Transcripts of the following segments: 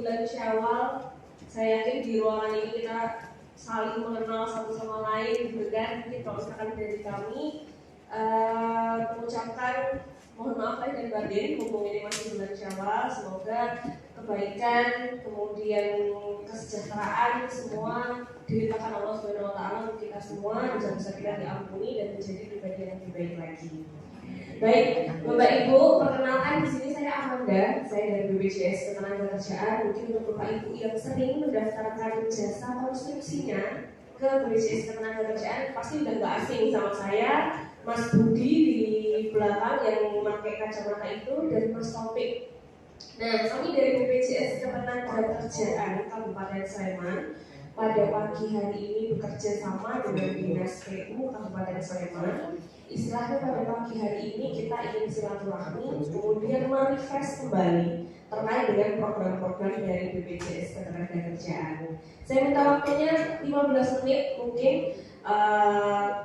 bulan Syawal. Saya yakin di ruangan ini kita saling mengenal satu sama lain, gitu kan? Mungkin kalau misalkan dari kami mengucapkan mohon maaf lahir dan batin, mumpung ini masih bulan Syawal, semoga kebaikan, kemudian kesejahteraan semua dilimpahkan Allah Subhanahu wa taala untuk kita semua, bisa kita diampuni dan menjadi pribadi yang lebih baik lagi. Baik, Bapak Ibu, perkenalkan di sini saya Amanda, saya dari BPJS Ketenagakerjaan. Mungkin untuk Bapak Ibu yang sering mendaftarkan jasa konstruksinya ke BPJS Ketenagakerjaan pasti udah nggak asing sama saya, Mas Budi di belakang yang memakai kacamata itu, dan Mas Taufik. Nah, kami dari BPJS Ketenagakerjaan Kabupaten Sleman pada pagi hari ini bekerja sama dengan Dinas PU Kabupaten Sleman. Istilahnya pada pagi hari ini kita ingin silaturahmi, kemudian manifest kembali terkait dengan program-program dari BPJS Ketenagakerjaan. Saya minta waktunya 15 menit mungkin.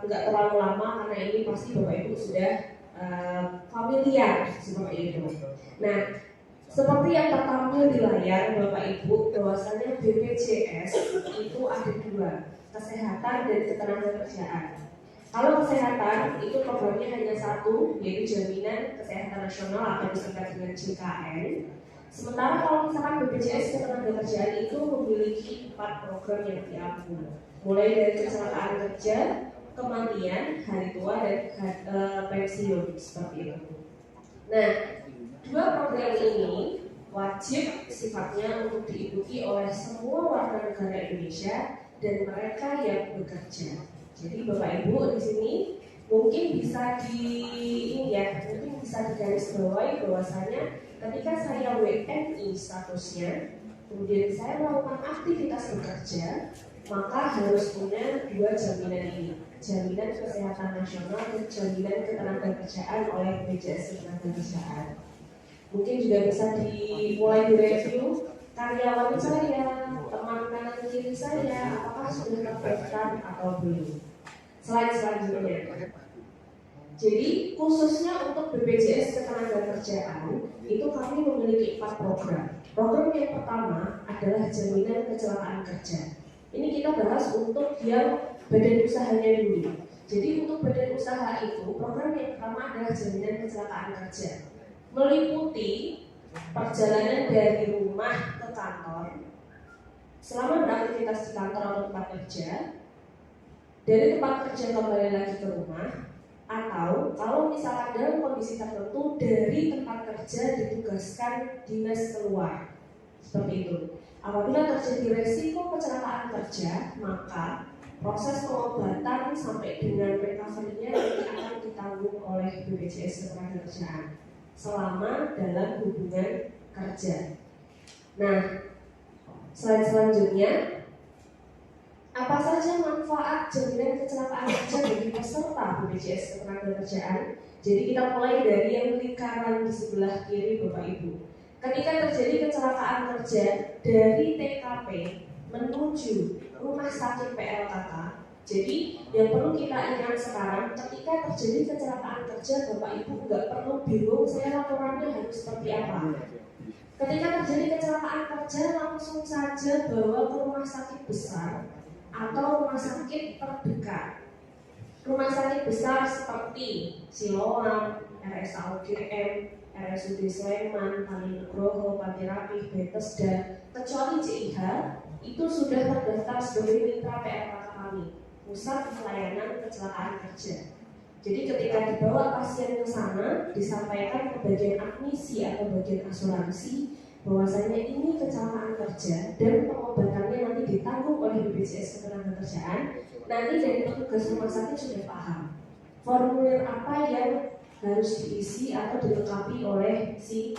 Nggak terlalu lama karena ini pasti Bapak Ibu sudah familiar seperti itu. Nah, seperti yang tertampil di layar Bapak Ibu, bahwasanya BPJS itu ada dua, kesehatan dan ketenagakerjaan. Kalau kesehatan itu programnya hanya satu, yaitu Jaminan Kesehatan Nasional atau disingkat dengan JKN. Sementara kalau misalkan BPJS Ketenagakerjaan itu memiliki 4 program yang diampu, mulai dari kecelakaan kerja, kematian, hari tua, dan pensiun seperti itu. Nah, dua program ini wajib sifatnya untuk diikuti oleh semua warga negara Indonesia dan mereka yang bekerja. Jadi Bapak Ibu di sini mungkin bisa digarisbawahi bahwasanya ketika saya WNI statusnya, kemudian saya melakukan aktivitas bekerja, maka harus punya dua jaminan ini, Jaminan Kesehatan Nasional dan Jaminan Ketenagakerjaan oleh BPJS Ketenagakerjaan. Mungkin juga bisa dimulai direview karyawan saya, teman kanan kiri saya, apakah sudah terdaftar atau belum. Slide selanjutnya. Jadi khususnya untuk BPJS Ketenagakerjaan itu kami memiliki 4 program. Program yang pertama adalah Jaminan Kecelakaan Kerja. Ini kita bahas untuk yang badan usahanya dulu. Jadi untuk badan usaha itu program yang pertama adalah Jaminan Kecelakaan Kerja, meliputi perjalanan dari rumah ke kantor selama beraktivitas di kantor atau tempat kerja, dari tempat kerja kembali lagi ke rumah, atau kalau misalkan dalam kondisi tertentu dari tempat kerja ditugaskan dinas keluar, seperti itu. Apabila terjadi resiko kecelakaan kerja, maka proses pengobatan sampai dengan recovery-nya nanti akan ditanggung oleh BPJS Ketenagakerjaan selama dalam hubungan kerja. Nah, slide selanjutnya, apa saja manfaat jaminan kecelakaan kerja bagi peserta BPJS Ketenagakerjaan? Jadi kita mulai dari yang lingkaran di sebelah kiri Bapak Ibu. Ketika terjadi kecelakaan kerja dari TKP menuju rumah sakit PLKK, jadi yang perlu kita ingat sekarang, ketika terjadi kecelakaan kerja, Bapak Ibu nggak perlu bingung saya laporannya harus seperti apa. Ketika terjadi kecelakaan kerja, langsung saja bawa ke rumah sakit besar atau rumah sakit terdekat. Rumah sakit besar seperti Siloam, RSUGM, RSUD Sleman, Pali Nugroho, Pati Rapih, Bethesda, kecuali CIH itu sudah terdaftar sebagai mitra PLKK kami, Pusat Pelayanan Kecelakaan Kerja. Jadi ketika dibawa pasien ke sana, disampaikan ke bagian admisi atau bagian asuransi bahwasanya ini kecelakaan kerja dan pengobatannya nanti ditanggung oleh BPJS Ketenagakerjaan. Nanti dari petugas rumah sakit sudah paham formulir apa yang harus diisi atau dilengkapi oleh si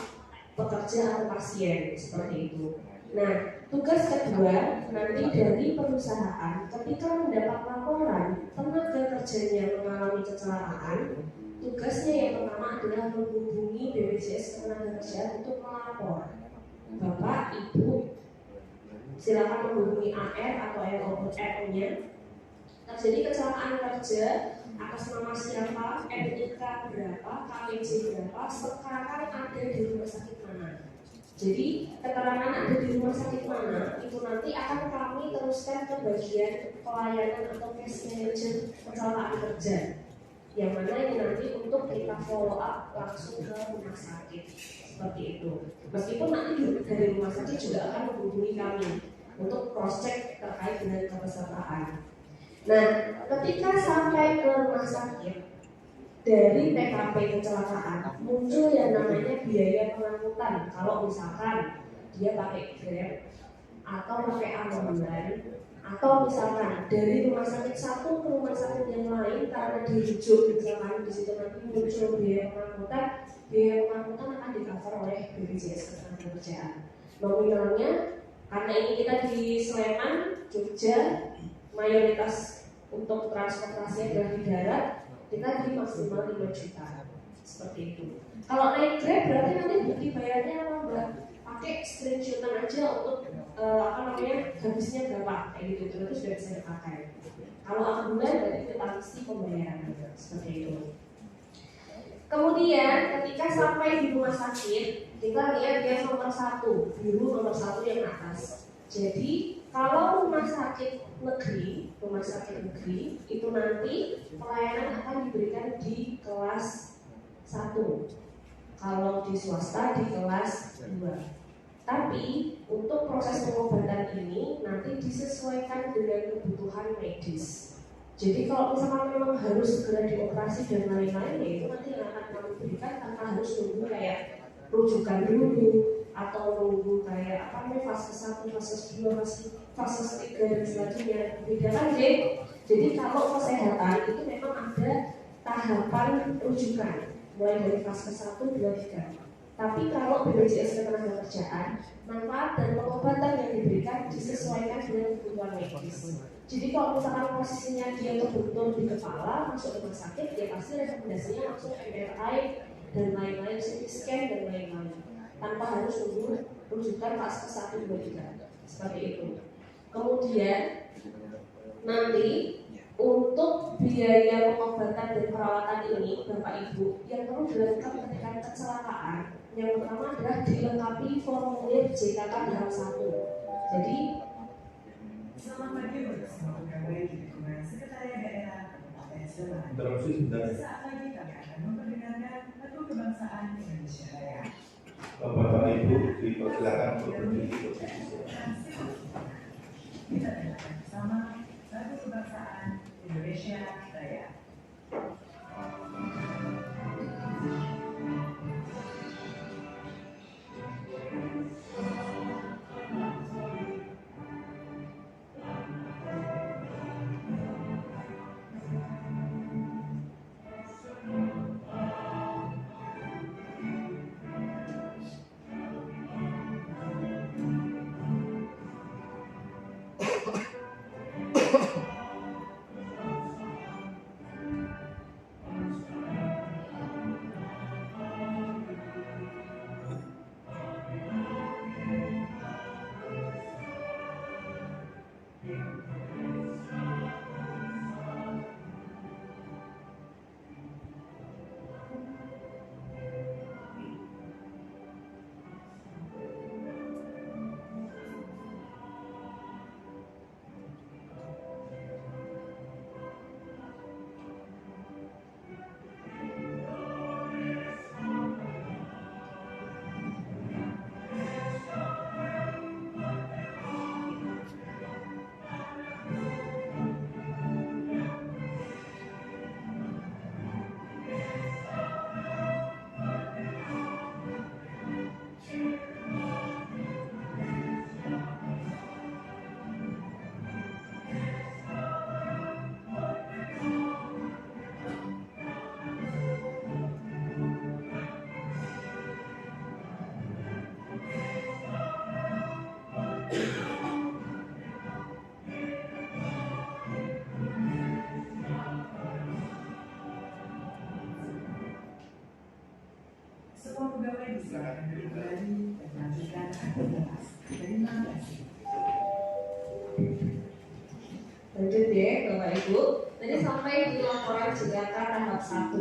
pekerja atau pasien, seperti itu. Nah, tugas kedua nanti dari perusahaan ketika mendapat laporan tenaga kerjanya mengalami kecelakaan, tugasnya yang pertama adalah menghubungi BPJS Ketenagakerjaan untuk melapor. Bapak, Ibu, silakan menghubungi AR atau RO-nya. Terjadi kecelakaan kerja atas nama siapa, NIK berapa, KPJ berapa, sekarang ada di rumah sakit mana. Jadi keterangan ada di rumah sakit mana itu nanti akan kami teruskan ke bagian pelayanan atau case manager kecelakaan kerja, yang mana ini nanti untuk kita follow up langsung ke rumah sakit seperti itu. Meskipun nanti dari rumah sakit juga akan menghubungi kami untuk cross check terkait dengan kepesertaan. Nah, ketika sampai ke rumah sakit, dari TKP kecelakaan muncul yang namanya biaya pengangkutan. Kalau misalkan dia pakai Grab atau pakai ambulan, atau misalkan dari rumah sakit satu ke rumah sakit yang lain karena dirujuk, misalkan di situ nanti muncul biaya pengangkutan akan di-cover oleh BPJS Ketenagakerjaan. Nominalnya karena ini kita di Sleman, Jogja, mayoritas untuk transportasi adalah di darat, kita di maksimal 5 juta seperti itu. Kalau naik Grab berarti nanti bukti bayarnya apa mbak? Pakai screenshotan aja untuk habisnya berapa kayak gitu, itu sudah bisa dipakai. Kalau ambulan berarti kita mesti pembayaran seperti itu. Kemudian ketika sampai di rumah sakit, kita lihat yang nomor 1, biru nomor 1 yang atas. Jadi kalau rumah sakit negeri itu nanti pelayanan akan diberikan di kelas 1. Kalau di swasta di kelas 2. Tapi untuk proses pengobatan ini nanti disesuaikan dengan kebutuhan medis. Jadi kalau misalkan memang harus segera dioperasi dan lain-lain, ya itu nanti akan kami berikan tanpa harus nunggu kayak rujukan dulu atau nunggu kayak fase 1, fase 2, fase 3 dan selanjutnya. Bedakan deh. Jadi kalau kesehatan itu memang ada tahapan rujukan mulai dari fase 1, 2, 3. Tapi kalau BPJS Ketenagakerjaan, manfaat dan pengobatan yang diberikan disesuaikan dengan kebutuhan medis. Jadi kalau misalkan posisinya dia terbentur di kepala, masuk rumah sakit, dia pasti rekomendasinya langsung MRI dan lain-lain, CT scan dan lain-lain, tanpa harus nunggu rujukan fase 1, 2, 3 seperti itu. Kemudian nanti untuk biaya pengobatan dan perawatan ini Bapak Ibu yang perlu dilakukan ketika kecelakaan, yang pertama adalah dilengkapi formulir JKK tahap 1. Jadi selamat pagi untuk semua pegawai di lingkungan Sekretariat Daerah Kabupaten Sleman. Sesaat lagi kami akan memperdengarkan lagu kebangsaan Indonesia Raya. Bapak Ibu dipersilakan untuk berdiri posisi. Kita dengarkan bersama lagu kebangsaan Indonesia Raya. Semua pegawai disilakan duduk kembali dan melanjutkan aktivitas. Terima kasih. Lanjut ya Bapak Ibu. Tadi sampai di laporan JKK tahap 1.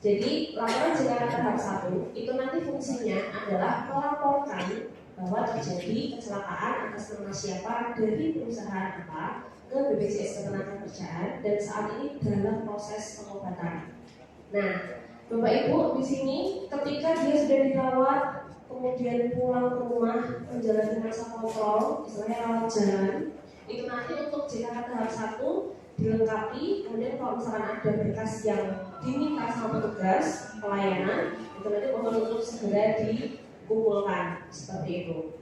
Jadi laporan JKK tahap 1 itu nanti fungsinya adalah melaporkan bahwa terjadi kecelakaan atas nama siapa dari perusahaan apa ke BPJS Ketenagakerjaan dan saat ini dalam proses pengobatan. Nah, Bapak Ibu di sini ketika dia sudah dirawat kemudian pulang ke rumah menjalani masa kontrol, istilahnya rawat jalan, itu nanti untuk JKK tahap 1 dilengkapi, kemudian kalau misalkan ada berkas yang diminta sama petugas pelayanan, itu nanti mohon untuk segera dikumpulkan seperti itu.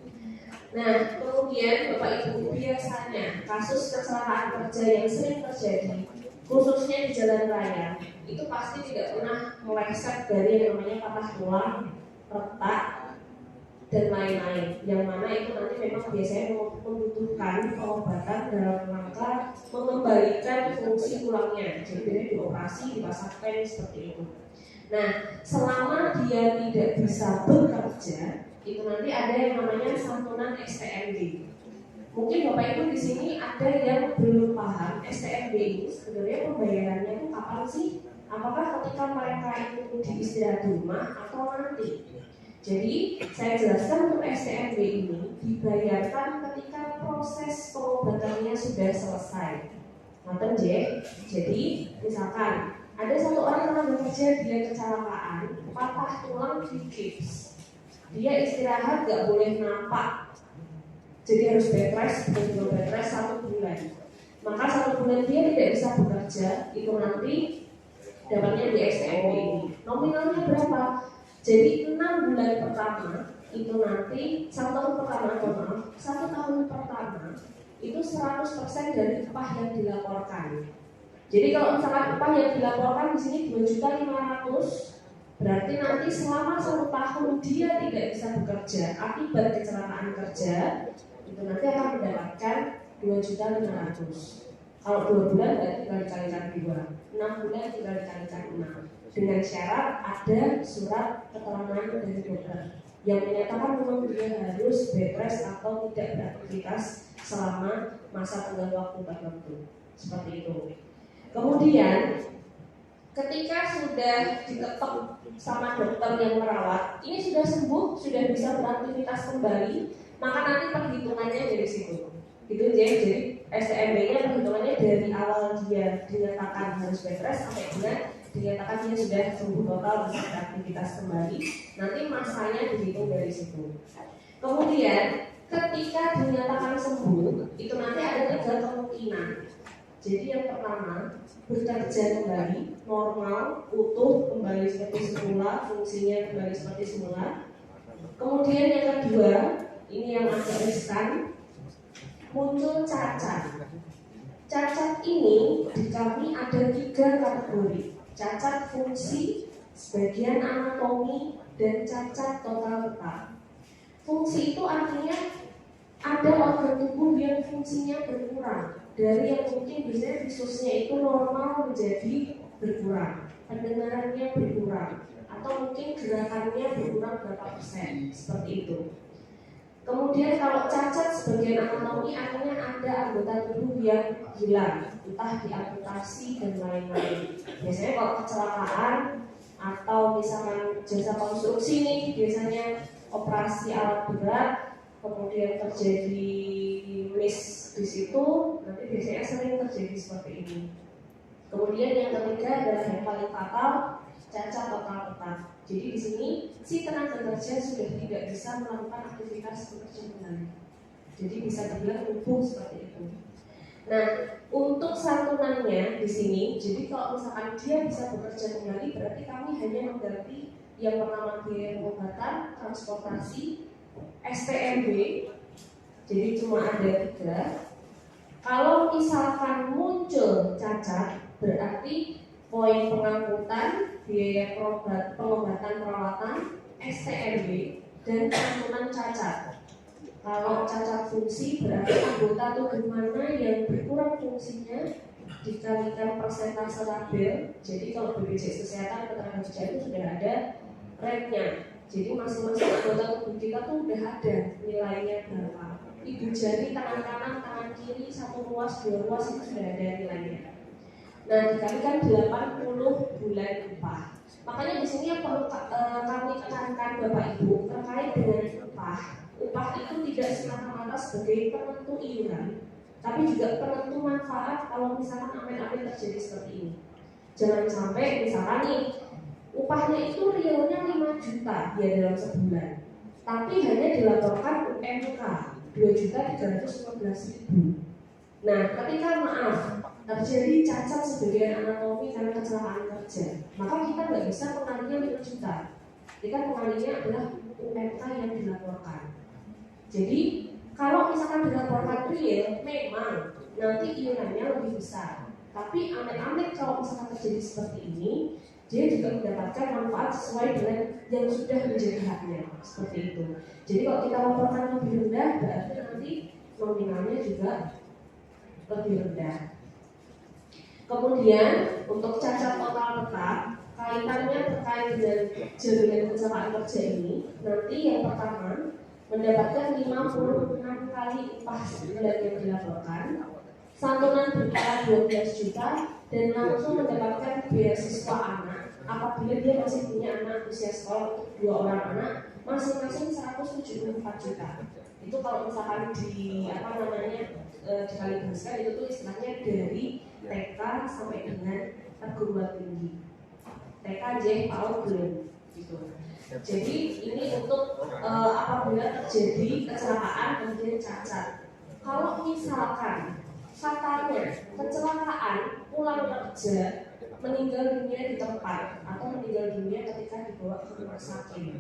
Nah, kemudian Bapak Ibu biasanya kasus kecelakaan kerja yang sering terjadi, khususnya di jalan raya, itu pasti tidak pernah meleset dari yang namanya patah tulang, retak, dan lain-lain, yang mana itu nanti memang biasanya membutuhkan pengobatan dalam rangka mengembalikan fungsi tulangnya. Jadi biasanya dioperasi, dipasangkan seperti itu. Nah, selama dia tidak bisa bekerja, itu nanti ada yang namanya santunan STMB. Mungkin Bapak Ibu di sini ada yang belum paham STMB ini sebenarnya pembayarannya itu kapan sih? Apakah ketika mereka itu diistirahat di rumah atau nanti? Jadi saya jelaskan untuk STMB ini dibayarkan ketika proses pengobatannya sudah selesai. Nonton jadi misalkan ada satu orang tenaga kerja dia kecelakaan, patah tulang di gips, dia istirahat gak boleh napak, jadi harus bed rest, betul bed rest 1 bulan. Maka 1 bulan dia tidak bisa bekerja, itu nanti dapatnya di STMB ini. Nominalnya berapa? Jadi 6 bulan pertama itu nanti 1 tahun pertama, 1 tahun pertama itu 100% dari upah yang dilaporkan. Jadi kalau misalkan upah yang dilaporkan di sini 2.500.000, berarti nanti selama 1 tahun dia tidak bisa bekerja akibat kecelakaan kerja, itu nanti akan mendapatkan 2.500.000. Kalau 2 bulan berarti tinggal dikalikan 2, 6 bulan tinggal dikalikan 6. Dengan syarat ada surat keterangan dari dokter yang menyatakan memang dia harus bed rest atau tidak beraktivitas selama masa tenggang waktu tertentu. Seperti itu. Kemudian ketika sudah diketok sama dokter yang merawat, ini sudah sembuh, sudah bisa beraktivitas kembali, maka nanti perhitungannya dari situ. Gitu ya, jadi STMB-nya perhitungannya dari awal dia dinyatakan harus bed rest sampai dengan dinyatakan dia sudah sembuh total bisa beraktivitas kembali. Nanti masanya dihitung dari situ. Kemudian ketika dinyatakan sembuh, itu nanti ada 3 kemungkinan. Jadi yang pertama, bekerja kembali, normal, utuh, kembali seperti semula, fungsinya kembali seperti semula. Kemudian yang kedua, ini yang agak riskan, muncul cacat. Cacat ini di kami ada 3 kategori. Cacat fungsi, sebagian anatomi, dan cacat total retak. Fungsi itu artinya ada organ tubuh yang fungsinya berkurang. Dari yang mungkin biasanya visusnya itu normal menjadi berkurang, pendengarannya berkurang, atau mungkin gerakannya berkurang berapa persen, seperti itu. Kemudian kalau cacat sebagian anatomi artinya ada anggota tubuh yang hilang, entah diamputasi dan lain-lain. Biasanya kalau kecelakaan atau misalkan jasa konstruksi nih, biasanya operasi alat berat, kemudian terjadi miss di situ, nanti biasanya sering terjadi seperti ini. Kemudian yang ketiga adalah yang paling fatal, cacat total retak. Jadi di sini si tenaga kerja sudah tidak bisa melakukan aktivitas bekerja kembali. Jadi bisa dibilang lumpuh seperti itu. Nah, untuk santunannya di sini, jadi kalau misalkan dia bisa bekerja kembali, berarti kami hanya mengganti yang pertama biaya pengobatan, transportasi, STMB. Jadi cuma ada 3. Kalau misalkan muncul cacat, berarti poin pengangkutan, biaya pengobatan perawatan, STMB, dan santunan cacat. Kalau cacat fungsi berarti anggota tubuh mana yang berkurang fungsinya dikalikan persentase label. Jadi kalau BPJS Kesehatan Ketenagakerjaan itu sudah ada rate-nya. Jadi masing-masing anggota tubuh kita tuh udah ada nilainya berapa. Ibu jari, tangan kanan, tangan kiri, 1 ruas, 2 ruas itu sudah ada nilainya. Nah, dikalikan 80 bulan upah. Makanya di sini yang perlu kami tekankan Bapak Ibu terkait dengan upah. Upah itu tidak semata-mata sebagai penentu iuran, tapi juga penentu manfaat kalau misalkan amin-amin terjadi seperti ini. Jangan sampai misalkan nih upahnya itu realnya 5 juta ya dalam sebulan, tapi hanya dilaporkan UMK 2.315.000. Nah, ketika maaf terjadi cacat sebagian anatomi karena kecelakaan kerja, maka kita nggak bisa pengalinya 5 juta. Kita pengalinya adalah UMK yang dilaporkan. Jadi kalau misalkan dilaporkan real, memang nanti iurannya lebih besar. Tapi amit-amit kalau misalkan terjadi seperti ini, dia juga mendapatkan manfaat sesuai dengan yang sudah menjadi haknya, seperti itu. Jadi kalau kita laporkan lebih rendah, berarti nanti nominalnya juga lebih rendah. Kemudian untuk cacat total tetap, kaitannya terkait dengan jaminan kecelakaan kerja ini, nanti yang pertama mendapatkan 56 kali upah sebulan yang dilaporkan, santunan berkala 12 juta, dan langsung mendapatkan beasiswa anak apabila dia masih punya anak usia sekolah untuk 2 orang anak, masing-masing 174 juta. Itu kalau misalkan dikali besar itu tuh istilahnya dari TK sampai dengan perguruan tinggi. TK, J, PAUD, belum gitu. Jadi ini untuk apabila terjadi kecelakaan kemudian cacat. Kalau misalkan fatalnya kecelakaan pulang kerja meninggal dunia di tempat atau meninggal dunia ketika dibawa ke rumah sakit.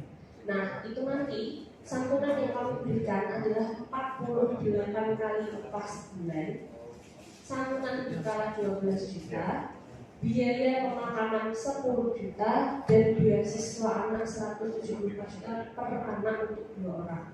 Nah, itu nanti santunan yang kami berikan adalah 48 kali upah sebulan, santunan berkala 12 juta, biaya pemakaman 10 juta, dan beasiswa anak 174 juta per anak untuk 2 orang.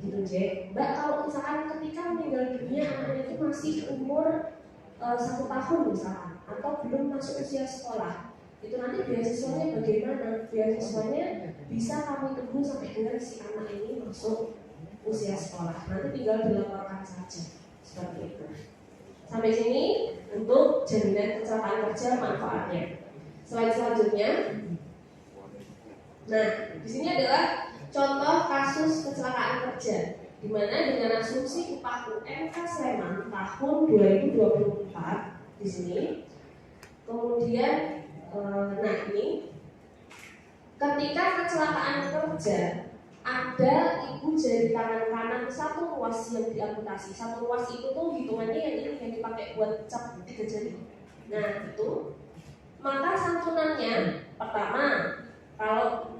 Gitu, Jack. Mbak, kalau misalkan ketika meninggal dunia anaknya itu masih umur 1 tahun misalkan, atau belum masuk usia sekolah, itu nanti beasiswanya bagaimana? Beasiswanya bisa kami tunggu sampai dengan si anak ini masuk usia sekolah. Nanti tinggal dilaporkan saja, seperti itu. Sampai sini untuk jaminan kecelakaan kerja manfaatnya. Selanjutnya, nah di sini adalah contoh kasus kecelakaan kerja, di mana dengan asumsi upah UMK Sleman tahun 2024 di sini. Kemudian, nah ini ketika kecelakaan kerja ada ibu jari tangan kanan satu ruas yang diamputasi. Satu ruas itu tuh hitungannya yang dipakai buat cap 3 jari. Nah itu, maka santunannya pertama kalau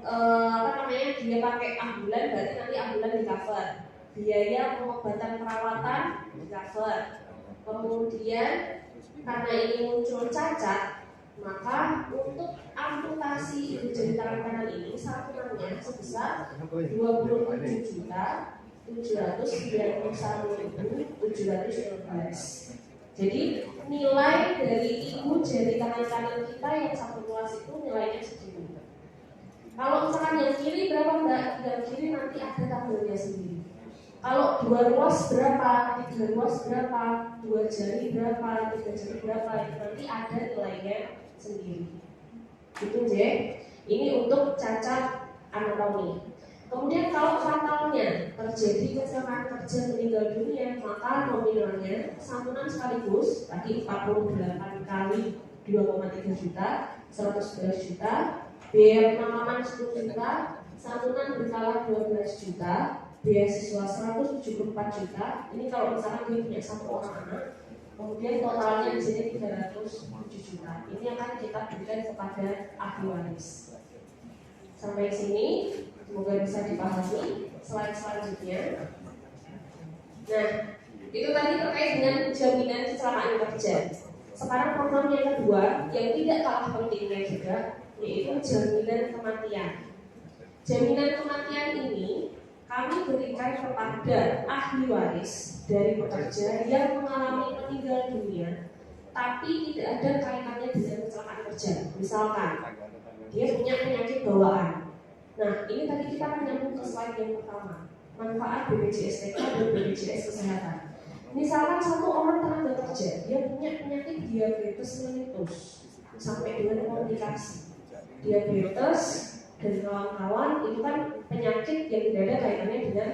dia pakai ambulan berarti nanti ambulan di cover. Biaya pengobatan perawatan di cover. Kemudian karena ini muncul cacat, maka untuk amputasi ibu jari tangan kanan ini santunannya sebesar 27.791.712. Jadi nilai dari ibu jari tangan kanan kita yang satu ruas itu nilainya segini. Kalau misalkan yang kiri berapa Mbak? Yang kiri nanti ada tabelnya sendiri. Kalau 2 ruas berapa, 3 ruas berapa, 2 jari berapa, 3 jari berapa, itu nanti ada nilainya sendiri. Itu J. Ini untuk cacat anatomi. Kemudian kalau fatalnya terjadi kecelakaan kerja meninggal dunia, maka nominalnya santunan sekaligus tadi 48 kali 2,3 juta, 111 juta, biaya pemakaman 10 juta, santunan berkala 12 juta, beasiswa 174 juta. Ini kalau misalkan dia punya 1 orang anak, kemudian totalnya di sini 307 juta. Ini akan kita berikan kepada ahli waris. Sampai sini semoga bisa dipahami. Slide selanjutnya. Nah, itu tadi terkait dengan jaminan kecelakaan kerja. Sekarang program yang kedua yang tidak kalah pentingnya juga, yaitu jaminan kematian. Jaminan kematian ini kami berikan kepada ahli waris dari pekerja yang mengalami meninggal dunia, tapi tidak ada kaitannya dengan kecelakaan kerja. Misalkan dia punya penyakit bawaan. Nah, ini tadi kita akan nyambung ke slide yang pertama, manfaat BPJS TK dan BPJS Kesehatan. Misalkan satu orang tenaga kerja, dia punya penyakit diabetes mellitus sampai dengan komplikasi. diabetes dan kawan-kawan itu kan penyakit yang tidak ada kaitannya dengan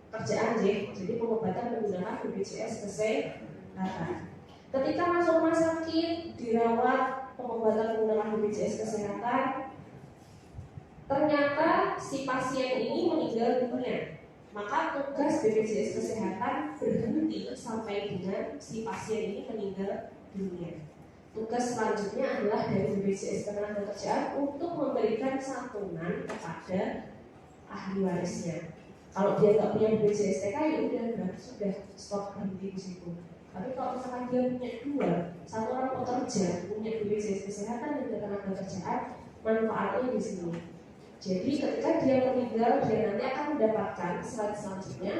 kerjaan jadi pengobatan menggunakan BPJS Kesehatan. Ketika masuk rumah sakit dirawat pengobatan menggunakan BPJS Kesehatan, ternyata si pasien ini meninggal dunia, maka tugas BPJS Kesehatan berhenti sampai dengan si pasien ini meninggal dunia. Tugas selanjutnya adalah dari BPJS Ketenagakerjaan untuk memberikan santunan kepada ahli warisnya. Kalau dia nggak punya BPJS TK ya udah berarti sudah stop berhenti di situ. Tapi kalau misalkan dia punya dua, satu orang pekerja punya BPJS Kesehatan dan Ketenagakerjaan, manfaatnya di sini. Jadi ketika dia meninggal, dia nanti akan mendapatkan selanjutnya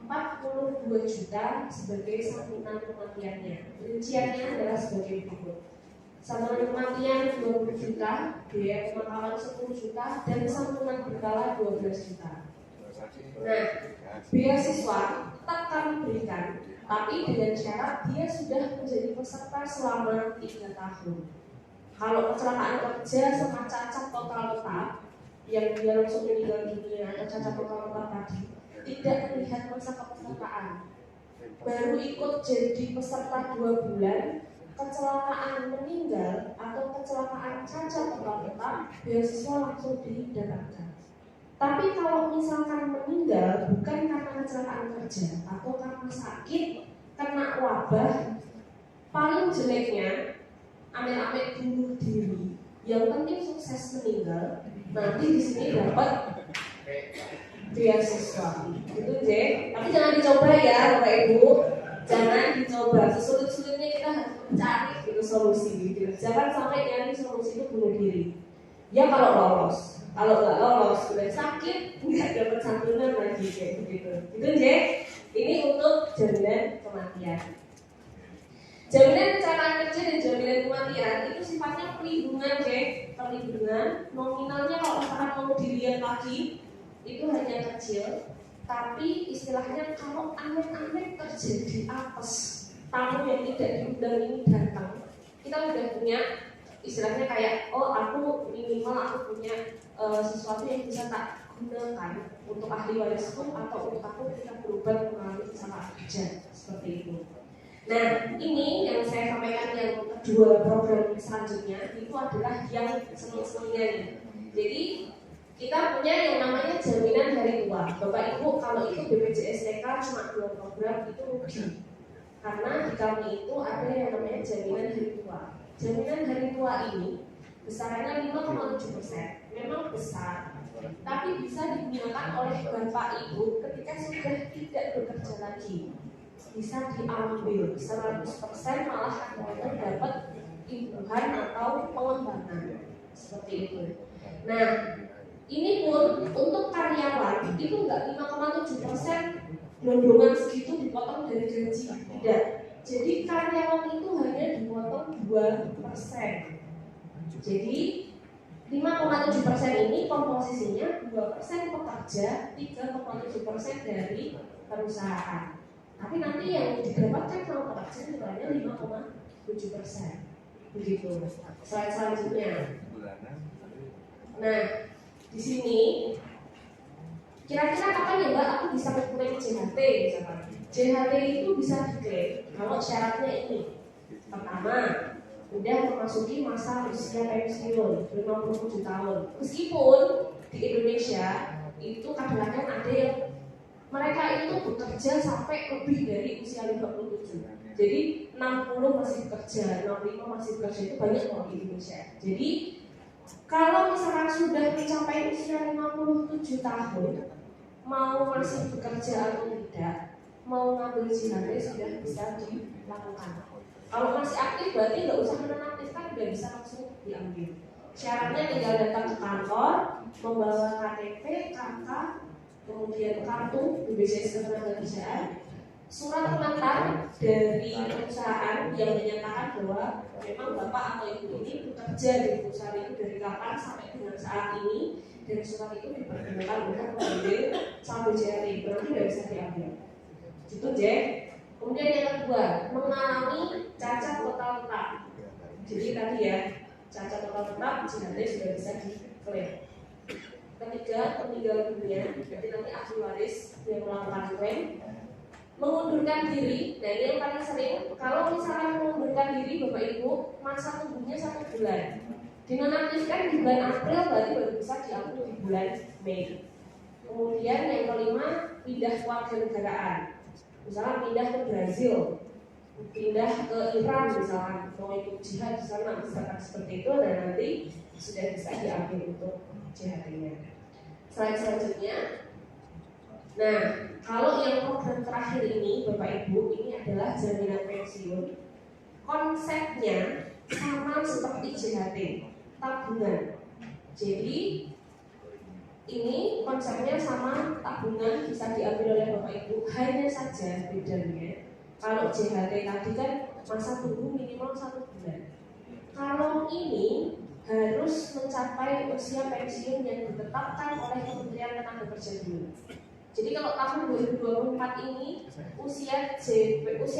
42 juta sebagai santunan kematiannya. Rinciannya adalah sebagai berikut: santunan kematian 20 juta, biaya pemakaman 10 juta, dan santunan berkala 12 juta. Nah, beasiswa tetap kami berikan, tapi dengan syarat dia sudah menjadi peserta selama 3 tahun. Kalau kecelakaan kerja sama cacat total tetap, yang dia langsung meninggal dunia atau cacat total tetap tadi, tidak melihat masa kepesertaan, baru ikut jadi peserta 2 bulan, kecelakaan meninggal atau kecelakaan cacat total tetap, beasiswa langsung didapatkan. Tapi kalau misalkan meninggal bukan karena kecelakaan kerja atau karena sakit, kena wabah, paling jeleknya amit-amit bunuh diri, yang penting sukses meninggal, nanti di sini dapat beasiswa. Gitu Jek. Tapi jangan dicoba ya Bapak Ibu, jangan dicoba. Sesulit-sulitnya kita harus mencari gitu solusi gitu. Jangan sampai nyari solusi itu bunuh diri. Ya kalau lolos. Kalau nggak lolos, sudah sakit, nggak dapat santunan lagi kayak begitu. Itu Jack. Ini untuk jaminan kematian. Jaminan kecelakaan kerja dan jaminan kematian itu sifatnya perlindungan, Jack. Perlindungan nominalnya kalau misalkan mau dilihat lagi itu hanya kecil, tapi istilahnya kalau amit-amit terjadi apes, tamu yang tidak diundang ini datang, kita udah punya istilahnya kayak aku minimal aku punya sesuatu yang bisa tak gunakan untuk ahli warisku atau untuk aku ketika berobat mengalami kecelakaan kerja seperti itu. Nah ini yang saya sampaikan yang kedua program selanjutnya itu adalah yang senang-senangnya. Jadi kita punya yang namanya jaminan hari tua. Bapak Ibu kalau itu BPJS TK cuma 2 program itu rugi, karena di kami itu ada yang namanya jaminan hari tua. Jaminan hari tua ini besarannya 5,7%, memang besar, tapi bisa digunakan oleh Bapak Ibu ketika sudah tidak bekerja lagi. Bisa diambil 100%, malah kadang-kadang dapat imbuhan atau pengembangan seperti itu. Nah, ini pun untuk karyawan itu enggak 5,7% gelondongan segitu dipotong dari gaji, tidak. Jadi karyawan itu hanya dipotong 2%. Jadi 5,7% ini komposisinya 2% pekerja, 3,7% dari perusahaan. Tapi nanti yang didapatkan sama pekerja nilainya 5,7%. Begitu. Slide selanjutnya. Nah, di sini kira-kira kapan ya Mbak aku bisa mempunyai JHT misalkan? JHT itu bisa diklaim kalau syaratnya ini. Pertama, udah memasuki masa usia pensiun 57 tahun. Meskipun di Indonesia itu kadang-kadang ada yang mereka itu bekerja sampai lebih dari usia 57. Jadi 60 masih bekerja, 65 masih bekerja, itu banyak kok di Indonesia. Jadi kalau misalkan sudah mencapai usia 57 tahun, mau masih bekerja atau tidak, mau ngambil JHT sudah bisa dilakukan. Kalau masih aktif berarti nggak usah menonaktifkan, udah bisa langsung diambil. Syaratnya tinggal datang ke kantor, membawa KTP, KK, kemudian kartu BPJS Ketenagakerjaan, surat pengantar dari perusahaan yang menyatakan bahwa memang bapak atau ibu ini bekerja di perusahaan itu dari kapan sampai dengan saat ini, dan surat itu dipergunakan untuk mengambil saldo JHT, berarti tidak bisa diambil. Itu Jack. Kemudian yang kedua, mengalami cacat total tetap. Jadi tadi ya, cacat total tetap, JHT sudah bisa diklaim. Ketiga, meninggal dunia, jadi nanti ahli waris yang melakukan klaim mengundurkan diri. Nah ini yang paling sering, kalau misalkan mengundurkan diri Bapak Ibu, masa tunggunya 1 bulan. Dinonaktifkan di bulan April, berarti baru bisa diambil di bulan Mei. Kemudian yang kelima, pindah kewarganegaraan. Misalnya pindah ke Brazil, pindah ke Iran misalnya, mau ikut jihad di sana, misalkan seperti itu, dan nanti sudah bisa diambil untuk JHT-nya. Selanjutnya, nah kalau yang program terakhir ini Bapak Ibu, ini adalah jaminan pensiun. Konsepnya sama seperti JHT, tabungan. Jadi ini konsepnya sama tabungan, bisa diambil oleh Bapak Ibu. Hanya saja bedanya, kalau JHT tadi kan masa tunggu minimal 1 bulan. Kalau ini harus mencapai usia pensiun yang ditetapkan oleh Kementerian Tenagakerjaan dulu. Jadi kalau tahun 2024 ini usia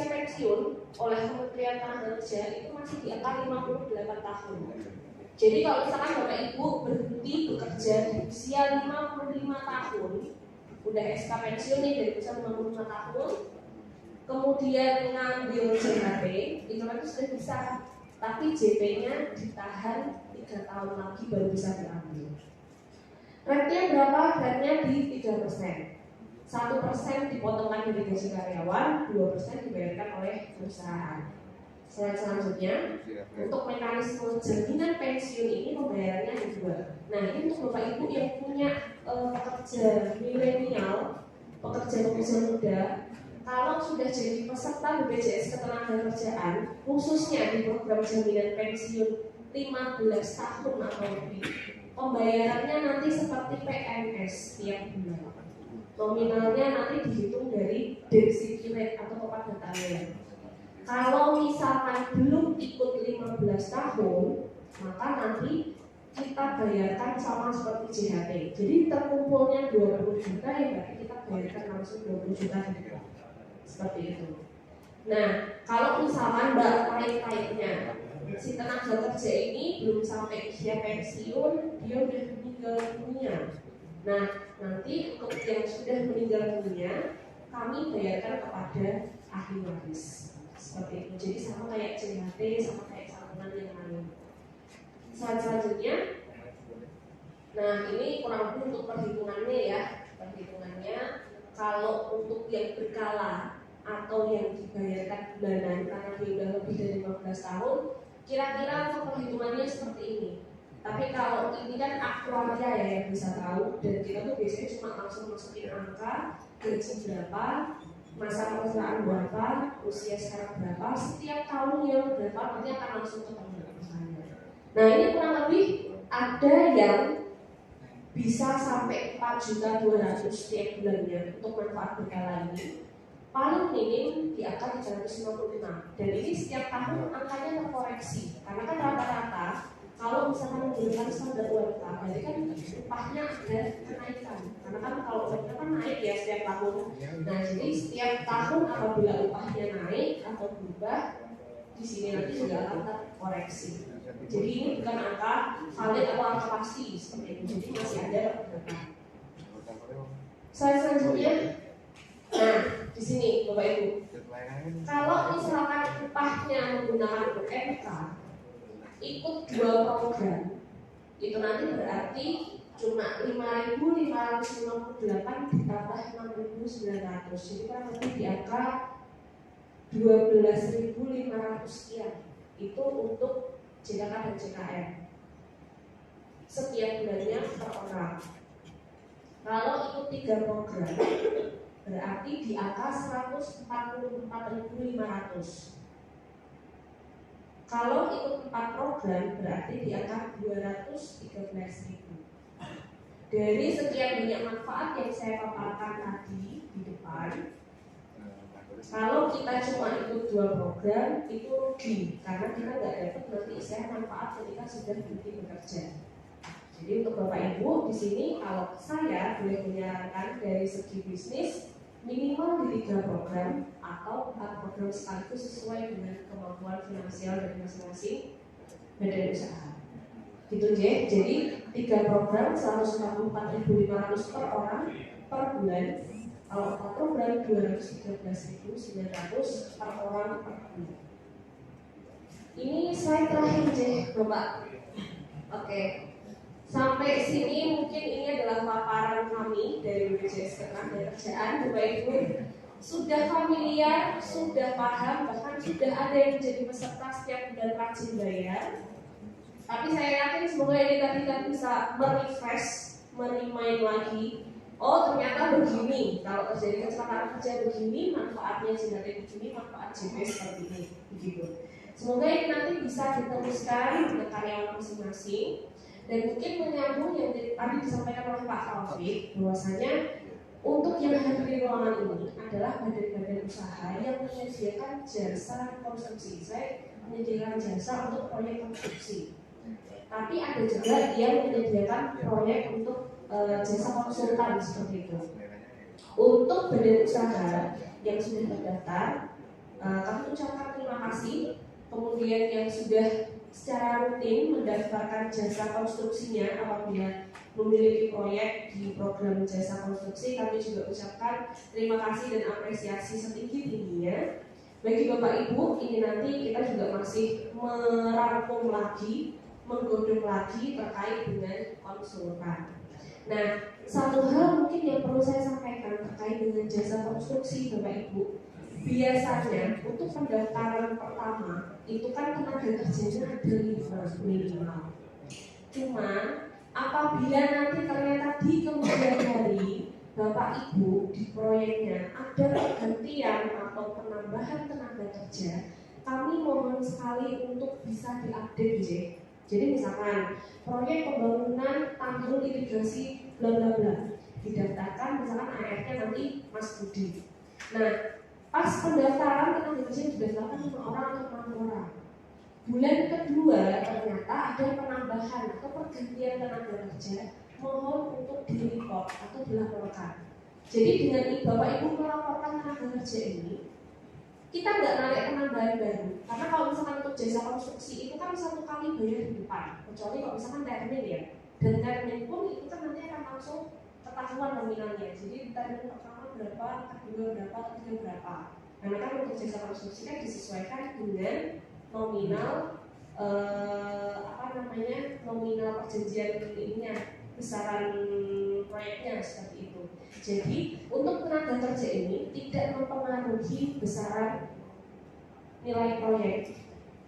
pensiun oleh Kementerian Tenagakerjaan itu masih di angka 58 tahun. Jadi kalau misalkan Bapak Ibu berhenti bekerja di usia 55 tahun, udah SK pensiun nih dari usia 55 tahun, kemudian ngambil JHT, itu nanti sudah bisa, tapi JP-nya ditahan 3 tahun lagi baru bisa diambil. Rate-nya berapa? Rate-nya di 3%. 1% dipotongkan dari gaji karyawan, 2% dibayarkan oleh perusahaan. Selanjutnya, untuk mekanisme jaminan pensiun ini pembayarannya ada 2. Nah ini untuk Bapak Ibu yang punya pekerja milenial, pekerja muda, kalau sudah jadi peserta BPJS Ketenagakerjaan, khususnya di program jaminan pensiun 15 tahun atau lebih, pembayarannya nanti seperti PNS tiap bulan. Nominalnya nanti dihitung dari density rate atau kepadatan. Kalau misalkan belum ikut 15 tahun, maka nanti kita bayarkan sama seperti JHT. Jadi terkumpulnya 20 juta ya berarti kita bayarkan langsung 20 juta gitu. Seperti itu. Nah, kalau misalkan Mbak pahit-pahitnya si tenaga kerja ini belum sampai usia pensiun, dia udah meninggal dunia. Nah, nanti untuk yang sudah meninggal dunia, kami bayarkan kepada ahli waris. Seperti itu. Jadi sama kayak JHT, sama kayak tabungan yang lain. Selanjutnya, nah ini kurang lebih untuk perhitungannya ya. Perhitungannya kalau untuk yang berkala atau yang dibayarkan bulanan karena dia sudah lebih dari 15 tahun, kira-kira untuk perhitungannya seperti ini. Tapi kalau ini kan aktuaria ya yang bisa tahu, dan kita tuh biasanya cuma langsung masukin angka, gaji berapa, masa perusahaan berapa, usia sekarang berapa, setiap tahun yang berapa nanti akan langsung ketemu. Nah ini kurang lebih ada yang bisa sampai 4.200.000 setiap bulannya untuk manfaat berkala ini. Paling minim di angka 355, dan ini setiap tahun angkanya terkoreksi karena kan rata-rata kalau misalkan menggunakan standar UMK, berarti kan upahnya ada kenaikan karena kan kalau UMK kan naik ya setiap tahun. Nah jadi setiap tahun apabila upahnya naik atau berubah, di sini nanti sudah akan terkoreksi. Jadi ini bukan angka valid atau angka pasti seperti itu, jadi masih ada perbedaan. Selanjutnya, nah di sini Bapak Ibu, kalau misalkan upahnya menggunakan UMK ikut 2 program, itu nanti berarti cuma 5.558 ditambah 6.900, jadi kurang lebih di angka 12.500 sekian. Itu untuk JKK dan JKM setiap bulannya per orang. Kalau ikut 3 program berarti di angka 144.500. Kalau ikut 4 program berarti di angka 213.000. Dari sekian banyak manfaat yang saya paparkan tadi di depan, kalau kita cuma ikut 2 program itu rugi karena kita nggak dapat nanti istilah manfaat ketika sudah berhenti bekerja. Jadi untuk Bapak Ibu di sini kalau saya boleh menyarankan dari segi bisnis minimal di 3 program atau 4 program sekaligus sesuai dengan kemampuan finansial dari masing-masing badan usaha. gitu ya. Jadi 3 program 144.500 per orang per bulan. Kalau 4 program 213.900 per orang per bulan. Ini slide terakhir deh, Bapak. Oke. Sampai sini mungkin ini adalah paparan kami dari BPJS Ketenagakerjaan. Bapak Ibu sudah familiar, sudah paham, bahkan sudah ada yang menjadi peserta setiap bulan rajin bayar. Tapi saya yakin semoga ini tadi kita bisa merefresh, meremind lagi. Oh ternyata begini, kalau terjadi kecelakaan kerja begini, manfaatnya JHT begini, manfaat JP seperti ini, begitu. Semoga ini nanti bisa diteruskan ke karyawan masing-masing. Dan mungkin menyambung yang tadi disampaikan oleh Pak Taufik, bahwasanya untuk yang hadir di ruangan ini adalah badan-badan usaha yang menyediakan jasa konstruksi. Saya menyediakan jasa untuk proyek konstruksi. Tapi ada juga yang menyediakan proyek untuk jasa konsultan seperti itu. Untuk badan usaha yang sudah terdaftar, kami ucapkan terima kasih. Kemudian yang sudah secara rutin mendaftarkan jasa konstruksinya apabila memiliki proyek di program jasa konstruksi, kami juga ucapkan terima kasih dan apresiasi setinggi-tingginya. Bagi Bapak Ibu, ini nanti kita juga masih merangkum lagi, menggodok lagi terkait dengan konsultan. Nah, satu hal mungkin yang perlu saya sampaikan terkait dengan jasa konstruksi Bapak Ibu. Biasanya untuk pendaftaran pertama itu kan tenaga kerjanya ada 5 minimal. Cuma apabila nanti ternyata di kemudian hari Bapak Ibu di proyeknya ada pergantian atau penambahan tenaga kerja, kami mohon sekali untuk bisa diupdate ya. Jadi misalkan proyek pembangunan tanggul irigasi bla bla bla didaftarkan misalkan AR-nya nanti Mas Budi. Nah, pas pendaftaran tenaga kerja didaftarkan 5 orang atau 6 orang. Bulan kedua ternyata ada penambahan atau pergantian tenaga kerja, mohon untuk di-report atau dilaporkan. Jadi dengan Bapak Ibu melaporkan tenaga kerja ini, kita nggak narik penambahan baru. Karena kalau misalkan untuk jasa konstruksi itu kan 1 kali bayar di depan, kecuali kalau misalkan termin ya. Dan termin pun itu kan nanti akan langsung ketahuan nominalnya. Jadi termin pertama berapa, kedua berapa, ketiga berapa. Karena kan untuk jasa konstruksi kan disesuaikan dengan nominal nominal perjanjian ininya, besaran proyeknya seperti itu. Jadi untuk tenaga kerja ini tidak mempengaruhi besaran nilai proyek.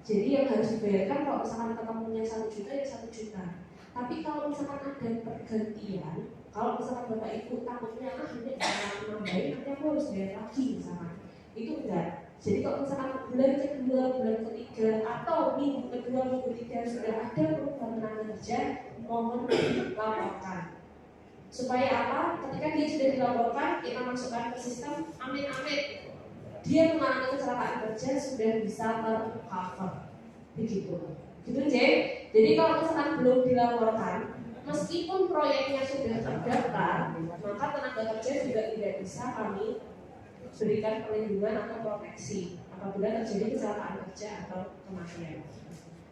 Jadi yang harus dibayarkan kalau misalkan ketemunya 1 juta ya 1 juta. Tapi kalau misalkan ada pergantian, kalau misalkan Bapak Ibu takutnya ini nambahin nanti aku harus bayar lagi misalkan, itu enggak. Jadi kalau misalkan bulan kedua, bulan ketiga atau minggu kedua, minggu ketiga sudah ada perubahan tenaga kerja, mohon dilaporkan. Supaya apa? Ketika dia sudah dilaporkan, kita masukkan ke sistem, amin-amin dia mengalami kecelakaan kerja sudah bisa tercover. Begitu. Gitu Jay. Jadi kalau misalkan belum dilaporkan, meskipun proyeknya sudah terdaftar, maka tenaga kerja juga tidak bisa kami berikan perlindungan atau proteksi apabila terjadi kecelakaan kerja atau kematian.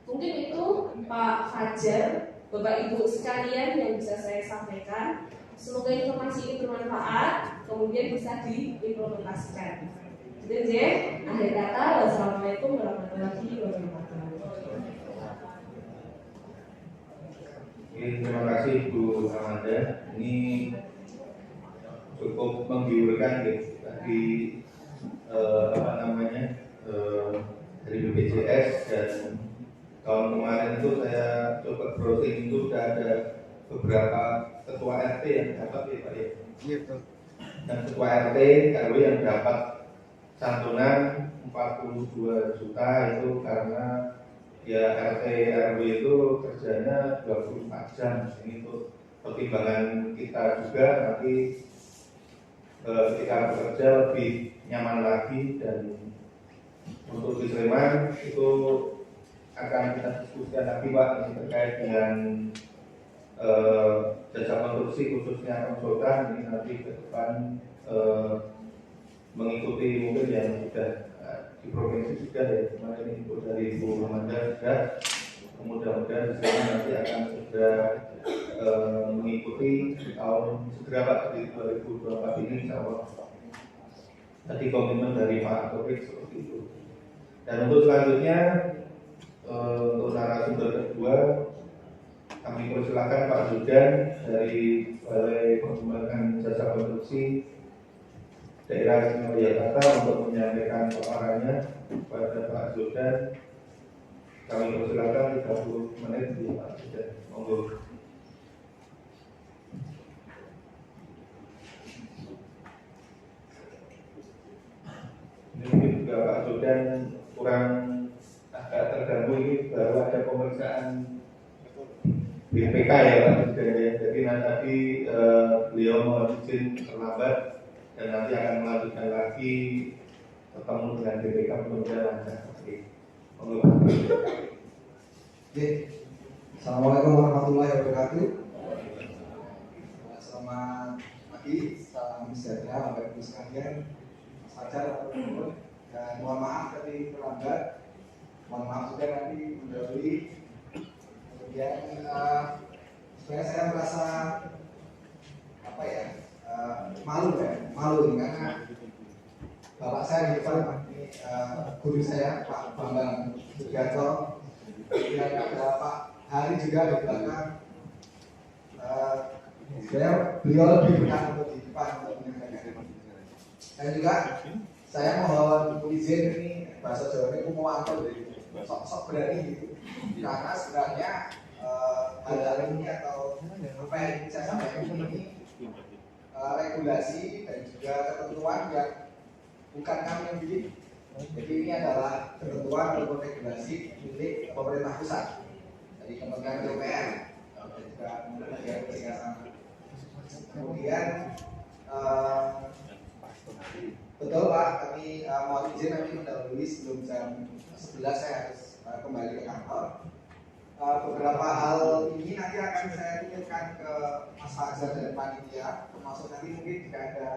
Mungkin itu Pak Fajar, Bapak Ibu sekalian yang bisa saya sampaikan. Semoga informasi ini bermanfaat, kemudian bisa diimplementasikan. Gitu ya. Akhir kata, wassalamualaikum warahmatullahi wabarakatuh. Terima kasih Bu Amanda. Ini cukup menggiurkan ya. Tadi dari BPJS dan tahun kemarin itu saya coba browsing itu sudah ada beberapa ketua RT yang dapat ya Pak ya. Iya betul. Dan ketua RT RW yang dapat santunan 42 juta itu karena ya RT RW itu kerjanya 24 jam. Ini untuk pertimbangan kita juga nanti ketika bekerja lebih nyaman lagi, dan untuk di Sleman itu akan kita diskusikan lagi Pak terkait dengan jasa konstruksi khususnya konsultan ini nanti ke depan mengikuti mungkin yang sudah di provinsi juga ya, kemarin itu dari Bu Amanda sudah mudah-mudahan hasilnya nanti akan segera mengikuti tahun segera Pak di 2024 ini insya Allah. Tadi komitmen dari Pak Topik seperti itu. Dan untuk selanjutnya untuk narasumber kedua kami persilakan Pak Zudan dari Balai Pengembangan Jasa Konstruksi Daerah Istimewa Yogyakarta untuk menyampaikan paparannya kepada Pak Zudan. Kami persilakan 30 menit di Pak Zudan. Monggo. Ini mungkin juga Pak Zudan kurang agak terganggu, ini baru ada pemeriksaan BPK ya Pak Zudan ya. Jadi nanti beliau mohon izin terlambat dan nanti akan melanjutkan lagi ketemu dengan BPK mudah-mudahan lancar. Oke. Assalamualaikum warahmatullahi wabarakatuh. Selamat pagi, salam sejahtera Bapak Ibu sekalian, Mas Fajar atau teman-teman. Dan mohon maaf tadi terlambat, mohon maaf juga nanti mendahului. Kemudian sebenarnya saya merasa malu karena bapak saya di depan ini guru saya Pak Bambang Sugiarto, yang beberapa hari juga di belakang. Sebenarnya beliau lebih dekat untuk di depan untuk menyampaikan. Dan juga saya mohon izin ini bahasa Jawa ini kumowanto sok berani gitu. Karena sebenarnya hal-hal ini atau apa yang saya sampaikan ini regulasi dan juga ketentuan yang bukan kami yang bikin. Jadi ini adalah ketentuan ataupun regulasi milik pemerintah pusat dari Kementerian PUPR dan juga Kementerian Kesehatan. Kemudian betul Pak, kami mohon izin nanti mendahului sebelum jam 11 saya harus kembali ke kantor. Beberapa hal ini nanti akan saya titipkan ke Mas Fajar dan panitia, termasuk nanti mungkin jika ada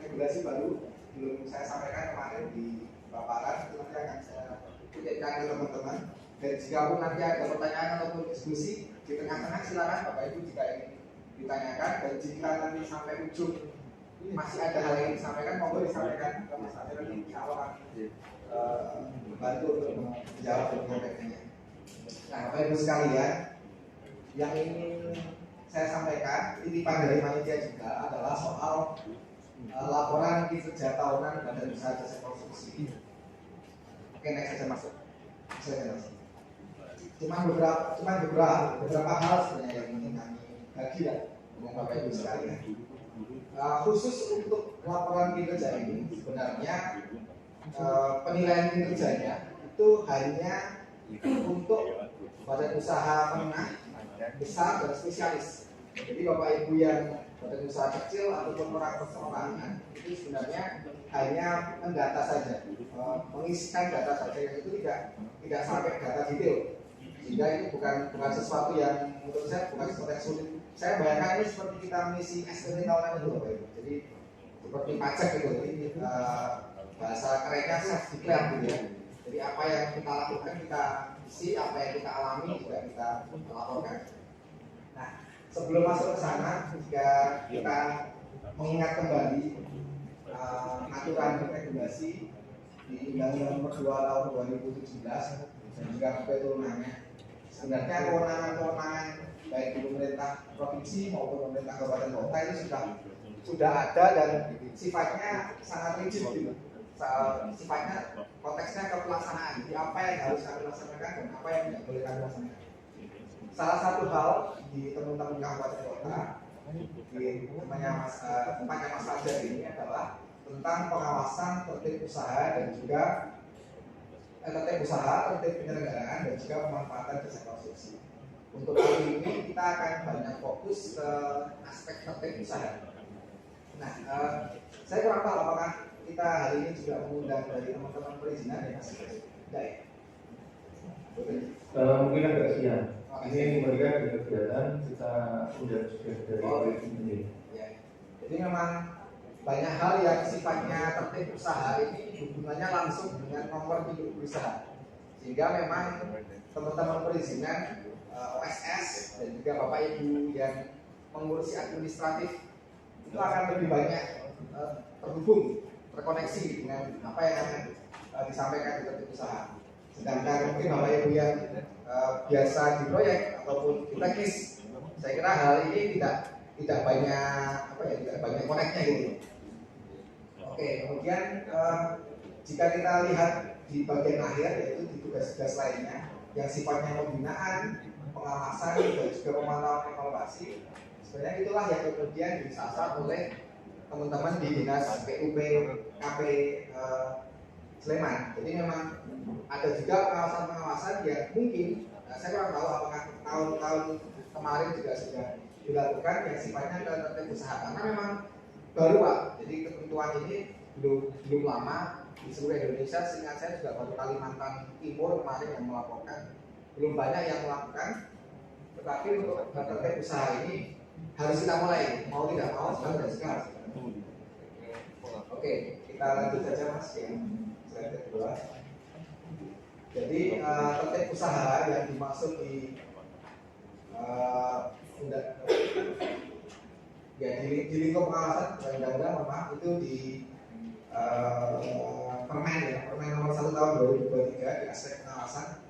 regulasi baru belum saya sampaikan kemarin di paparan, itu nanti akan saya titipkan ke teman-teman. Dan jika pun nanti ada pertanyaan ataupun diskusi di tengah-tengah, silakan Bapak Ibu jika ingin ditanyakan. Dan jika nanti sampai ujung masih ada hal yang disampaikan, monggo disampaikan ke Mas Fajar, nanti insya Allah membantu untuk menjawab dan menyampaikannya. Nah, Bapak Ibu sekalian, yang ingin saya sampaikan, titipan dari panitia juga adalah soal laporan kinerja tahunan Badan Usaha Jasa Konstruksi. Oke, next saja masuk. Cuma beberapa hal sebenarnya yang ingin kami bagi ya dengan Bapak Ibu sekalian. Khusus untuk laporan kinerja ini sebenarnya penilaian kinerjanya itu hanya untuk badan usaha menengah, besar dan spesialis. Jadi Bapak Ibu yang badan usaha kecil ataupun orang perseorangan itu sebenarnya hanya mendata saja, mengisikan data saja, yang itu tidak sampai data detail. Sehingga ini bukan sesuatu yang menurut saya bukan sesuatu yang sulit. Saya bayangkan ini seperti kita mengisi SPT tahunan itu Bapak Ibu. Jadi seperti pajak gitu. Jadi bahasa kerennya self declare gitu ya. Jadi apa yang kita lakukan kita isi, apa yang kita alami juga kita laporkan. Nah, sebelum masuk ke sana, jika kita mengingat kembali aturan regulasi di Undang-Undang Nomor 2 Tahun 2017 dan juga PP turunannya, sebenarnya kewenangan-kewenangan baik di pemerintah provinsi maupun pemerintah kabupaten kota itu sudah ada dan sifatnya sangat rigid gitu. Sifatnya konteksnya ke pelaksanaan. Jadi apa yang harus kami laksanakan dan apa yang tidak boleh kami laksanakan. Salah satu hal di teman-teman kabupaten kota di tempatnya Mas Fajar ini adalah tentang pengawasan tertib usaha dan juga tertib penyelenggaraan dan juga pemanfaatan jasa konstruksi. Untuk kali ini kita akan banyak fokus ke aspek tertib usaha. Nah, saya kurang tahu apakah kita hari ini juga mengundang dari teman-teman perizinan ya Mas? Tidak ya? Mungkin agak siang. Ini mereka ada kegiatan kita undang juga dari perizinan ini. Ya. Jadi memang banyak hal yang sifatnya tertib usaha ini hubungannya langsung dengan nomor induk usaha. Sehingga memang teman-teman perizinan OSS dan juga Bapak Ibu yang mengurusi administratif itu akan lebih banyak terhubung, terkoneksi dengan apa yang akan disampaikan di tertib usaha. Sedangkan mungkin Bapak Ibu yang biasa di proyek ataupun di teknis, saya kira hal ini tidak banyak koneknya gitu. Oke, kemudian jika kita lihat di bagian akhir, yaitu di tugas-tugas lainnya yang sifatnya pembinaan, pengawasan dan juga pemantauan evaluasi, sebenarnya itulah yang kemudian disasar oleh teman-teman di dinas PUP KP Sleman. Jadi memang ada juga pengawasan-pengawasan yang mungkin saya kurang tahu apakah tahun-tahun kemarin juga sudah dilakukan yang sifatnya ke tertib usaha, karena memang baru Pak. Jadi ketentuan ini belum lama di seluruh Indonesia. Seingat saya juga baru Kalimantan Timur kemarin yang melaporkan, belum banyak yang melakukan. Tetapi untuk tertib usaha ini harus kita mulai, mau tidak mau sekarang dan sekarang. Oke, kita lanjut saja Mas yang slide kedua. Jadi tertib usaha yang dimaksud di di lingkup pengawasan undang-undang memang itu di Permen nomor 1 tahun 2023 di aspek pengawasan.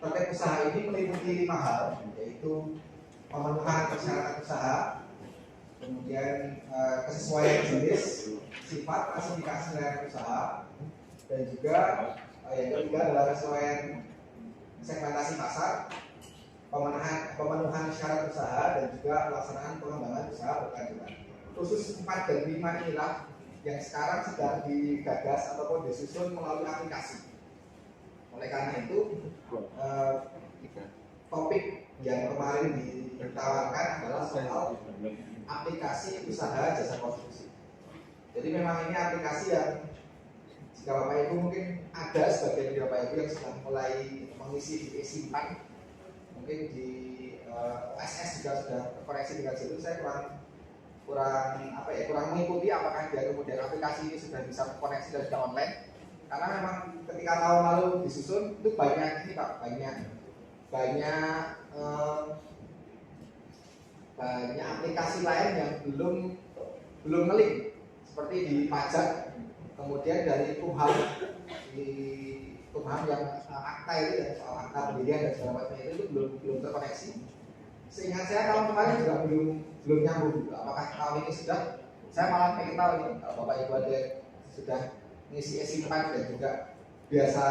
Tertib usaha ini meliputi 5 hal, yaitu pemenuhan persyaratan usaha, kemudian kesesuaian jenis, sifat, klasifikasi layanan usaha, dan juga yang ketiga adalah kesesuaian segmentasi pasar, pemenuhan syarat usaha, dan juga pelaksanaan pengembangan usaha berkelanjutan. Khusus 4 dan 5 inilah yang sekarang sedang digagas ataupun disusun melalui aplikasi. Oleh karena itu, topik yang kemarin ditawarkan adalah soal aplikasi usaha jasa konstruksi. Jadi memang ini aplikasi yang jika Bapak Ibu mungkin ada sebagian dari Bapak Ibu yang sudah mulai mengisi di E4, mungkin di OSS juga sudah terkoneksi dengan situ. Saya kurang mengikuti apakah dia kemudian aplikasi ini sudah bisa terkoneksi dan sudah online. Karena memang ketika tahun lalu disusun itu banyak ini Pak, banyak aplikasi lain yang belum ngelink, seperti di pajak, kemudian dari Kumham yang akta itu ya, soal akta pendirian dan segala macam itu belum terkoneksi. Seingat saya tahun kemarin juga belum nyambung. Apakah tahun ini sudah? Saya malah pengen tahu ini kalau Bapak Ibu ada sudah ngisi S4 dan juga biasa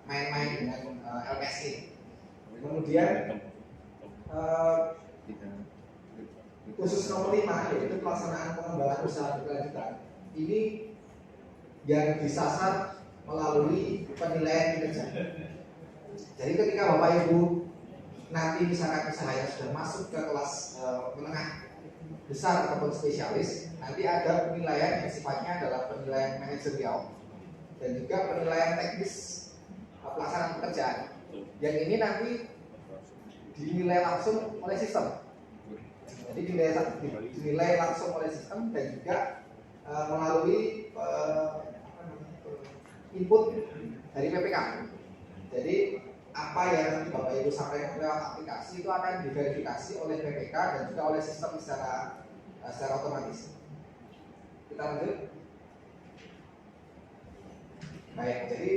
main-main dengan LPSI. Kemudian khusus nomor 5 yaitu pelaksanaan pengembangan usaha berkelanjutan. Ini yang disasar melalui penilaian kinerja. Jadi ketika Bapak Ibu nanti misalkan usahanya sudah masuk ke kelas menengah besar ataupun spesialis, nanti ada penilaian yang sifatnya adalah penilaian manajerial dan juga penilaian teknis pelaksanaan pekerjaan. Yang ini nanti dinilai langsung oleh sistem. Jadi dinilai langsung oleh sistem dan juga melalui input dari PPK. Jadi apa yang nanti Bapak Ibu sampaikan lewat aplikasi itu akan diverifikasi oleh PPK dan juga oleh sistem secara otomatis. Kita lanjut. Baik, jadi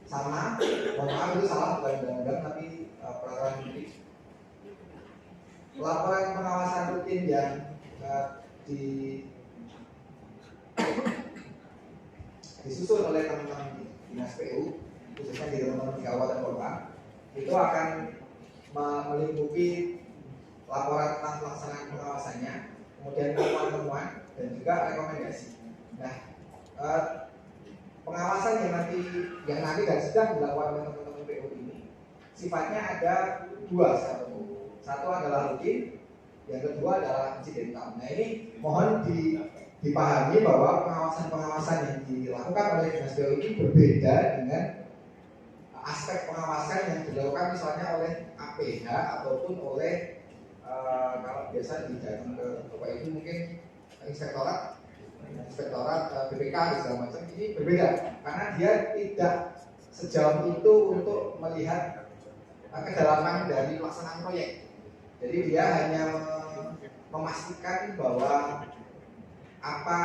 sama, mohon maaf itu salah bukan undang-undang tapi peraturan menteri. Laporan pengawasan rutin yang disusun oleh teman-teman dinas PU, khususnya di teman-teman kabupaten kota, itu akan melingkupi laporan tentang pelaksanaan pengawasannya, kemudian temuan-temuan dan juga rekomendasi. Nah, pengawasan yang nanti dan sedang dilakukan oleh teman-teman PU ini sifatnya ada dua. Satu adalah rutin, yang kedua adalah insidental. Nah ini mohon dipahami bahwa pengawasan-pengawasan yang dilakukan oleh dinas PU ini berbeda dengan aspek pengawasan yang dilakukan misalnya oleh APH ataupun oleh kalau biasa datang ke Bapak Ibu mungkin inspektorat BPK dan segala macam. Ini berbeda karena dia tidak sejauh itu untuk melihat kedalaman dari pelaksanaan proyek. Jadi dia hanya memastikan bahwa apa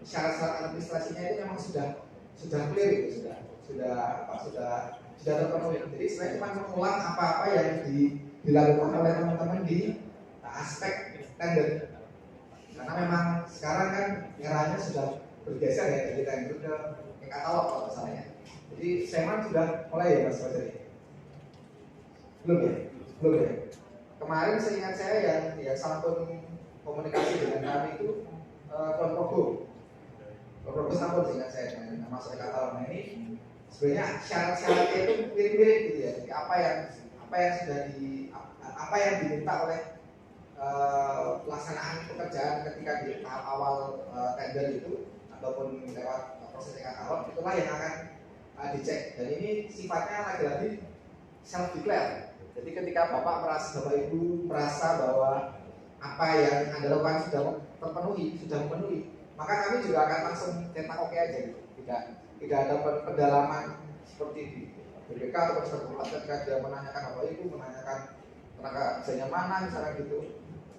syarat-syarat administrasinya itu memang sudah clear, itu sudah terpenuhi. Jadi saya cuma mengulang apa-apa yang dilakukan oleh teman-teman di aspek tender. Karena memang sekarang kan eranya sudah bergeser ya dari tender ke katalog kalau misalnya. Jadi Seman sudah mulai ya Mas Fajar? Belum ya. Kemarin seingat saya yang santun komunikasi dengan kami itu Progo santun seingat saya dengan masuk ke katalog. Nah ini sebenarnya syarat-syaratnya itu mirip-mirip gitu ya. Jadi apa yang diminta oleh pelaksanaan pekerjaan ketika di tahap awal tender itu ataupun lewat proses katalog, itulah yang akan dicek. Dan ini sifatnya lagi-lagi self declare. Jadi ketika Bapak Ibu merasa bahwa apa yang Anda lakukan sudah memenuhi, maka kami juga akan langsung cetak oke aja gitu. Tidak ada pendalaman seperti di BPK atau setempat ketika dia menanyakan Bapak Ibu, menanyakan tenaga kerjanya mana misalnya gitu,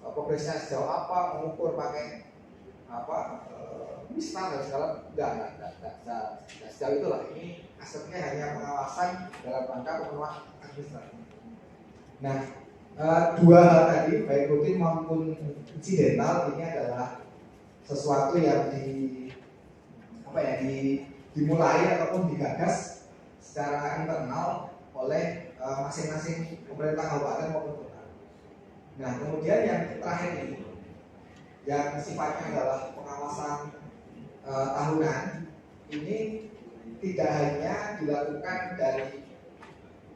progresnya sejauh apa, mengukur pakai misal dan segala, enggak sejauh itulah. Ini aspeknya hanya pengawasan dalam rangka pemenuhan administrasi. Nah, dua hal tadi baik rutin maupun insidental ini adalah sesuatu yang dimulai ataupun digagas secara internal oleh masing-masing pemerintah kabupaten maupun kota. Nah, kemudian yang terakhir ini yang sifatnya adalah pengawasan tahunan, ini tidak hanya dilakukan dari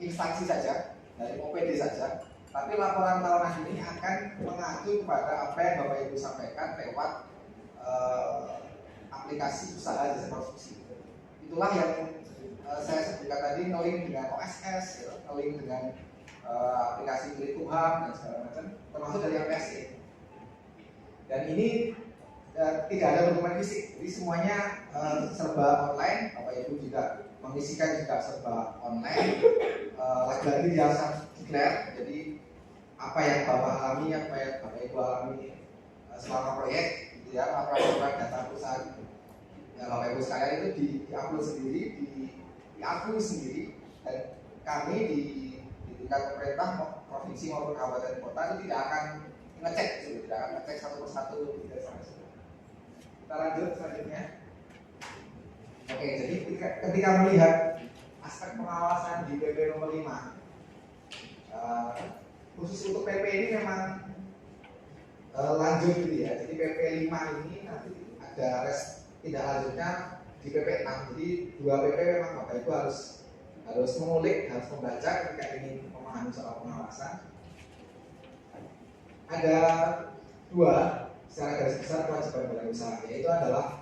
instansi saja, dari OPD saja, tapi laporan tahunan ini akan mengacu kepada apa yang Bapak Ibu sampaikan lewat aplikasi usaha jasa konstruksi. Itulah yang saya sebutkan tadi, ngeling dengan OSS, ngeling dengan aplikasi milik Tuhan dan segala macam, termasuk dari APSC. Dan ini tidak ada dokumen fisik, jadi semuanya serba online. Bapak Ibu juga mengisikan juga serba online. Lagi-lagi dia harus declare, jadi apa yang Bapak alami, apa yang Bapak Ibu alami selama proyek, gitu ya, laporan data perusahaan Bapak Ibu sekalian itu diupload sendiri, diakui sendiri, dan kami di tingkat pemerintah provinsi maupun kabupaten kota itu tidak akan ngecek satu persatu. Kita lanjut selanjutnya. Oke, jadi ketika melihat aspek pengawasan di PP nomor 5, khusus untuk PP ini memang lanjut gitu ya. Jadi PP 5 ini nanti ada tindak lanjutnya di PP 6. Jadi 2 PP memang Bapak Ibu harus mengulik, harus membaca ketika ingin memahami soal pengawasan. Ada 2 secara garis besar kewajiban badan usaha, yaitu adalah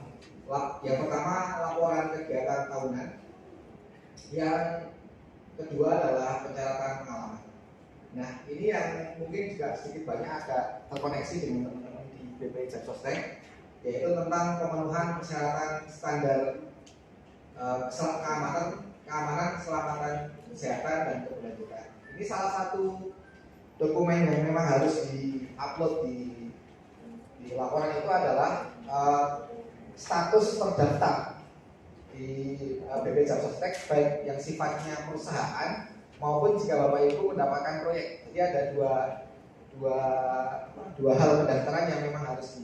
yang pertama laporan kegiatan tahunan, yang kedua adalah pencatatan pengalaman. Nah, ini yang mungkin juga sedikit banyak agak terkoneksi dengan teman-teman di BP Japsostek, yaitu tentang pemenuhan persyaratan standar keamanan, keselamatan, kesehatan, dan keberlanjutan. Ini salah satu dokumen yang memang harus di-upload di laporan itu adalah status terdaftar di BP Japsostek, baik yang sifatnya perusahaan maupun jika Bapak Ibu mendapatkan proyek. Jadi ada dua hal pendaftaran yang memang harus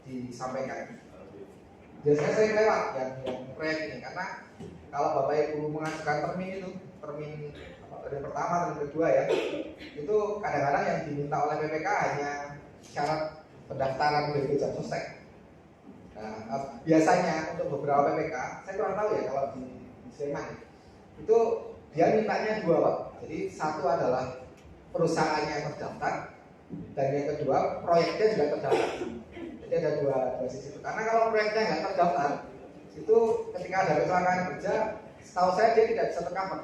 disampaikan. Biasanya saya lewat yang proyek ini, karena kalau Bapak Ibu mengajukan termin pertama, termin kedua ya, itu kadang-kadang yang diminta oleh PPK hanya syarat pendaftaran BP Japsostek. Nah, biasanya untuk beberapa PPK, saya kurang tahu ya kalau di Sleman itu dia mintanya 2 Pak. Jadi satu adalah perusahaannya terdaftar, dan yang kedua proyeknya juga terdaftar. Jadi ada dua sisi itu. Karena kalau proyeknya nggak terdaftar, itu ketika ada kecelakaan kerja, setahu saya dia tidak bisa tercover.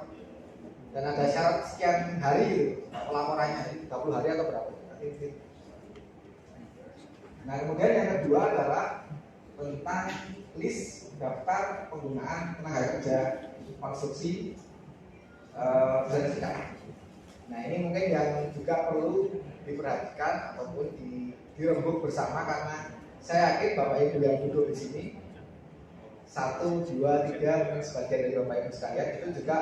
Dan ada syarat sekian hari gitu pelaporannya, 30 hari atau berapa. Nah, kemudian yang kedua adalah tentang list daftar penggunaan tenaga kerja konstruksi bersertifikat. Nah ini mungkin yang juga perlu diperhatikan ataupun dirembuk bersama, karena saya yakin Bapak Ibu yang duduk di sini 1, 2, 3 mungkin sebagian dari Bapak Ibu sekalian itu juga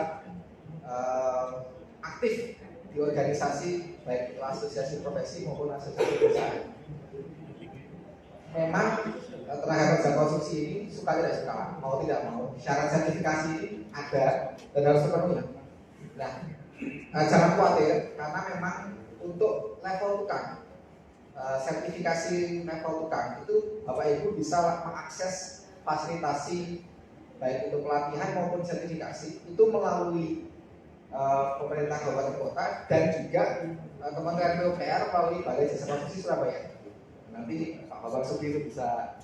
aktif di organisasi baik itu asosiasi profesi maupun asosiasi perusahaan. Memang tenaga kerja konstruksi ini suka tidak suka, mau tidak mau, syarat sertifikasi ini ada dan harus terpenuhi. Nah, jangan khawatir karena memang untuk level tukang, sertifikasi level tukang itu Bapak Ibu bisa mengakses fasilitasi baik itu pelatihan maupun sertifikasi itu melalui pemerintah kabupaten kota dan juga Kementerian PUPR melalui Balai Jasa Konstruksi Surabaya. Nanti Pak Bapak Sugi itu bisa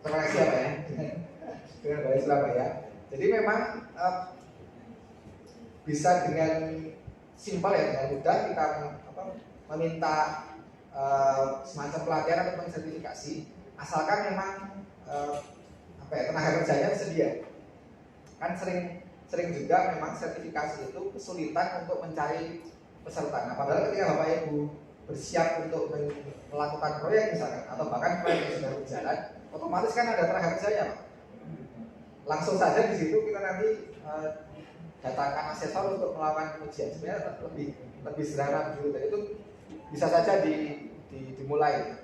terkoneksi apa ya dengan Balai Surabaya. Jadi memang bisa dengan simpel ya, dengan mudah kita meminta semacam pelatihan atau sertifikasi, asalkan memang tenaga kerjanya sedia. Kan sering juga memang sertifikasi itu kesulitan untuk mencari peserta. Nah, padahal ketika Bapak Ibu bersiap untuk melakukan proyek misalkan, atau bahkan proyek yang sudah berjalan, otomatis kan ada tenaga kerjanya, Pak. Langsung saja di situ kita nanti datangkan asesor untuk melakukan ujian. Sebenarnya lebih sederhana begitu. Dan itu bisa saja dimulai.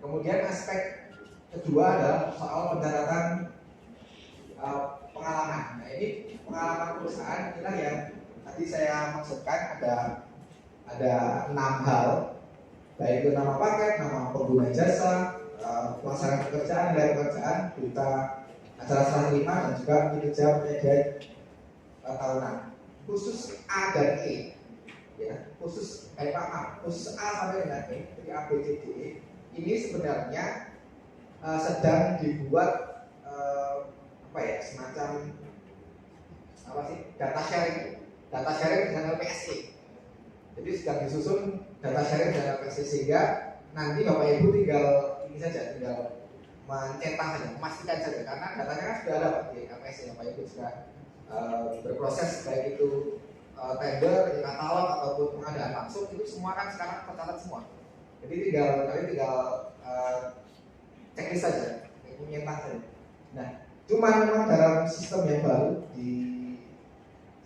Kemudian aspek kedua adalah soal pencatatan pengalaman. Nah ini pengalaman perusahaan inilah yang tadi saya maksudkan ada 6 hal, baik itu nama paket, nama pengguna jasa, pelaksanaan pekerjaan, nilai pekerjaan, berita acara serah terima, dan juga kinerja penyedia tahunan. Khusus A dan E, ya, khusus A sampai dengan E, jadi A, B, C, D, E, ini sebenarnya sedang dibuat semacam data sharing dengan LPSC. Jadi sedang disusun data sharing dengan LPSC sehingga nanti Bapak Ibu tinggal mencetak saja, memastikan saja, karena datanya kan sudah ada Pak di LPSC. Bapak Ibu sudah berproses baik itu tender, katalog ataupun pengadaan langsung, itu semua kan sekarang tercatat semua. Jadi tinggal checklist saja, menyetak saja. Nah, cuma memang dalam sistem yang baru di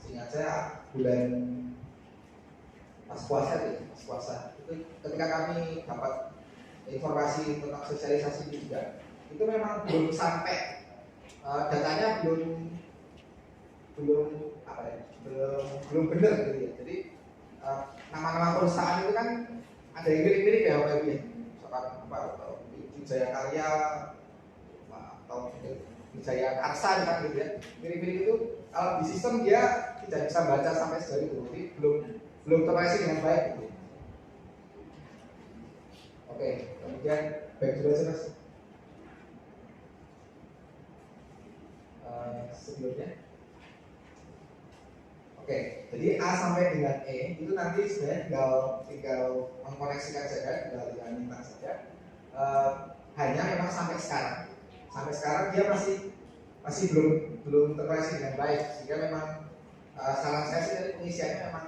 seingat saya bulan pas puasa itu ketika kami dapat informasi tentang sosialisasi itu juga, itu memang belum sampai datanya belum benar gitu ya. Jadi nama-nama perusahaan itu kan ada yang mirip-mirip ya Bapak Ibu ya. Misalkan Wijaya Karya atau Wijaya Karsa misalkan gitu ya. Mirip-mirip itu kalau di sistem dia tidak bisa baca sampai sejauh itu. Jadi belum terkoneksi dengan baik gitu. Oke, kemudian baik dulu aja Mas. Sebelumnya. Oke, jadi A sampai dengan E itu nanti sebenarnya tinggal mengkoneksikan saja, tinggal minta saja. Hanya memang sampai sekarang dia masih belum terkoneksi dengan baik, sehingga memang saran saya sih dari pengisiannya memang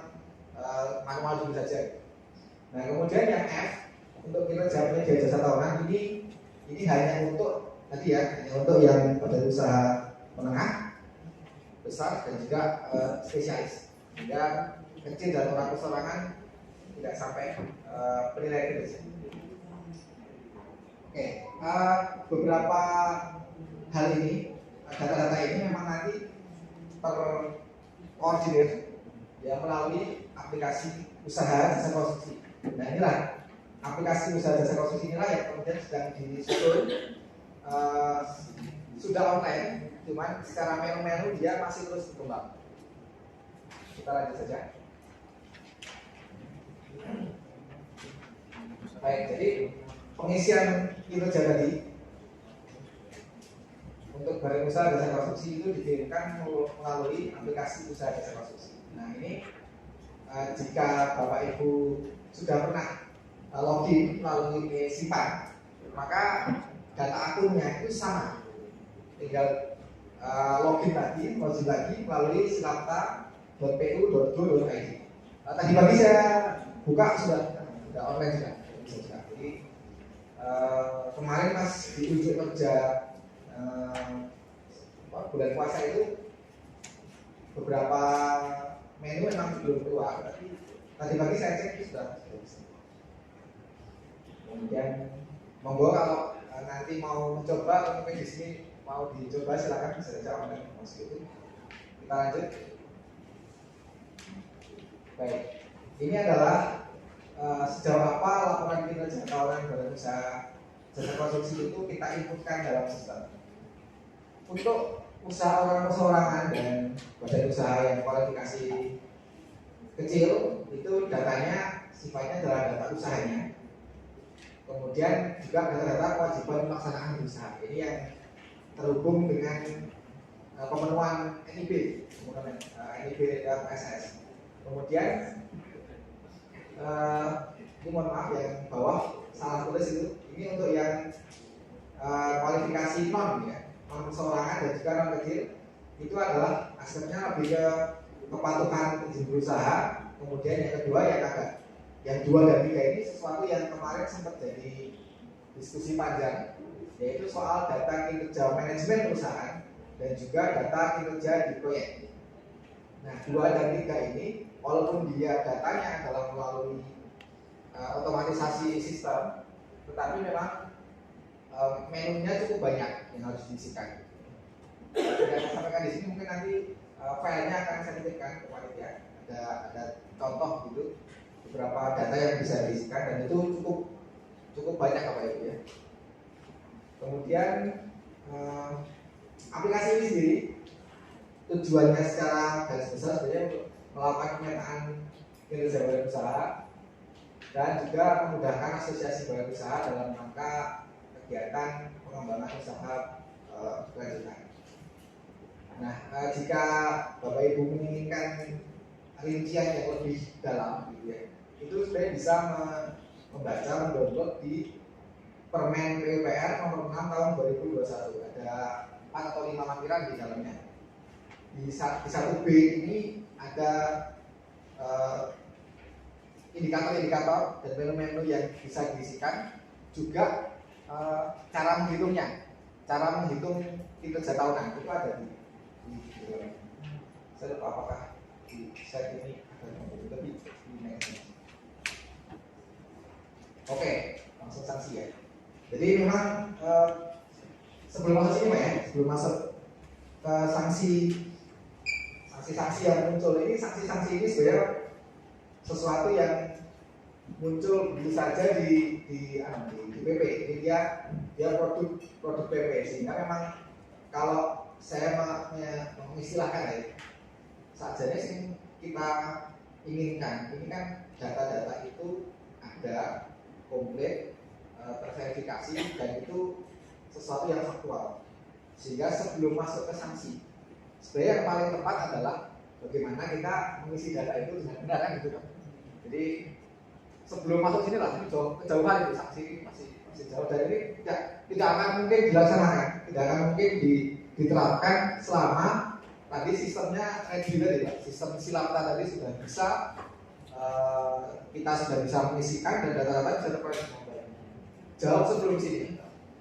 manual dulu saja. Nah kemudian yang F untuk kinerja penyedia jasa tahunan ini hanya untuk tadi ya, hanya untuk yang pada usaha menengah, besar, dan juga spesialis, sehingga kecil dan orang persorangan tidak sampai penilaian kinerja. Oke, beberapa hal ini, data-data ini memang nanti terkoordinir ya melalui aplikasi usaha jasa konstruksi. Nah inilah aplikasi usaha jasa konstruksi inilah yang kemudian sedang disusun, sudah online, cuman secara menu dia masih terus berkembang. Kita lanjut saja. Baik, jadi pengisian kinerja tadi untuk badan usaha jasa konstruksi itu dikirimkan melalui aplikasi usaha jasa konstruksi. Nah ini jika Bapak Ibu sudah pernah login melalui simpan, maka data akunnya itu sama tinggal login lagi melalui silapta.pu.go.id. Tadi pagi saya buka sudah online juga, bisa juga. Jadi kemarin pas di uji kerja bulan puasa itu beberapa menu memang belum keluar, tapi tadi pagi saya cek itu sudah bisa. Kemudian monggo kalau nanti mau mencoba, mungkin di sini mau dicoba silakan bisa saja online masuk itu. Kita lanjut. Baik, ini adalah sejauh apa laporan kinerja tahunan badan usaha jasa konstruksi itu kita inputkan dalam sistem. Untuk usaha orang perseorangan dan badan usaha yang kualifikasi kecil itu datanya sifatnya adalah data usahanya. Kemudian juga data-data kewajiban pelaksanaan usaha. Ini yang terhubung dengan pemenuhan NIB, NIB dan PSS. Kemudian ini mohon maaf yang bawah salah tulis itu. Ini untuk yang kualifikasi non perseorangan dan juga non kecil. Itu adalah aspeknya lebih ke kepatuhan izin berusaha. Kemudian yang kedua yang agak yang 2 dan 3 ini sesuatu yang kemarin sempat jadi diskusi panjang, yaitu soal data kinerja manajemen perusahaan dan juga data kinerja di proyek. Nah, 2 dan 3 ini walaupun dia datanya adalah melalui otomatisasi sistem, tetapi memang menunya cukup banyak yang harus diisikan. Yang saya sampaikan di sini mungkin nanti filenya akan saya titipkan ke panitia. Ada contoh gitu beberapa data yang bisa diisikan dan itu cukup banyak Bapak Ibu ya. Kemudian aplikasi ini sendiri tujuannya secara garis besar sebenarnya untuk melakukan pemetaan kinerja badan usaha dan juga memudahkan asosiasi badan usaha dalam rangka kegiatan pengembangan usaha berkelanjutan. Nah, jika Bapak Ibu menginginkan rincian yang lebih dalam, gitu ya, itu sebenarnya bisa membaca, mendownload di Permen PUPR nomor 6 tahun 2021. Ada 4 atau 5 lampiran di dalamnya. Di 1B ini ada indikator-indikator dan menu-menu yang bisa diisikan, juga cara menghitungnya, cara menghitung kinerja tahunan itu ada di dalamnya. Saya lupa apakah di slide ini ada tapi di next. Oke, langsung sanksi ya. Jadi memang sebelum masuk ini ya, sebelum masuk ke sanksi yang muncul ini, sanksi ini sebenarnya sesuatu yang muncul begitu saja di PP. Ini dia produk PP, sehingga memang kalau saya mengistilahkan ya, sajanya sih kita inginkan, ini kan data-data itu ada komplit, terverifikasi, dan itu sesuatu yang faktual. Sehingga sebelum masuk ke sanksi, sebenarnya yang paling tepat adalah bagaimana kita mengisi data itu dengan benar kan gitu. Jadi sebelum masuk sini lah, ini kejauhan itu sanksi masih jauh, dan ini tidak akan mungkin dilaksanakan, tidak akan mungkin diterapkan selama tadi sistemnya ready tadi Pak. Sistem Silapta tadi sudah bisa, kita sudah bisa mengisikan dan data-data bisa terproses dengan baik. Jauh sebelum sini,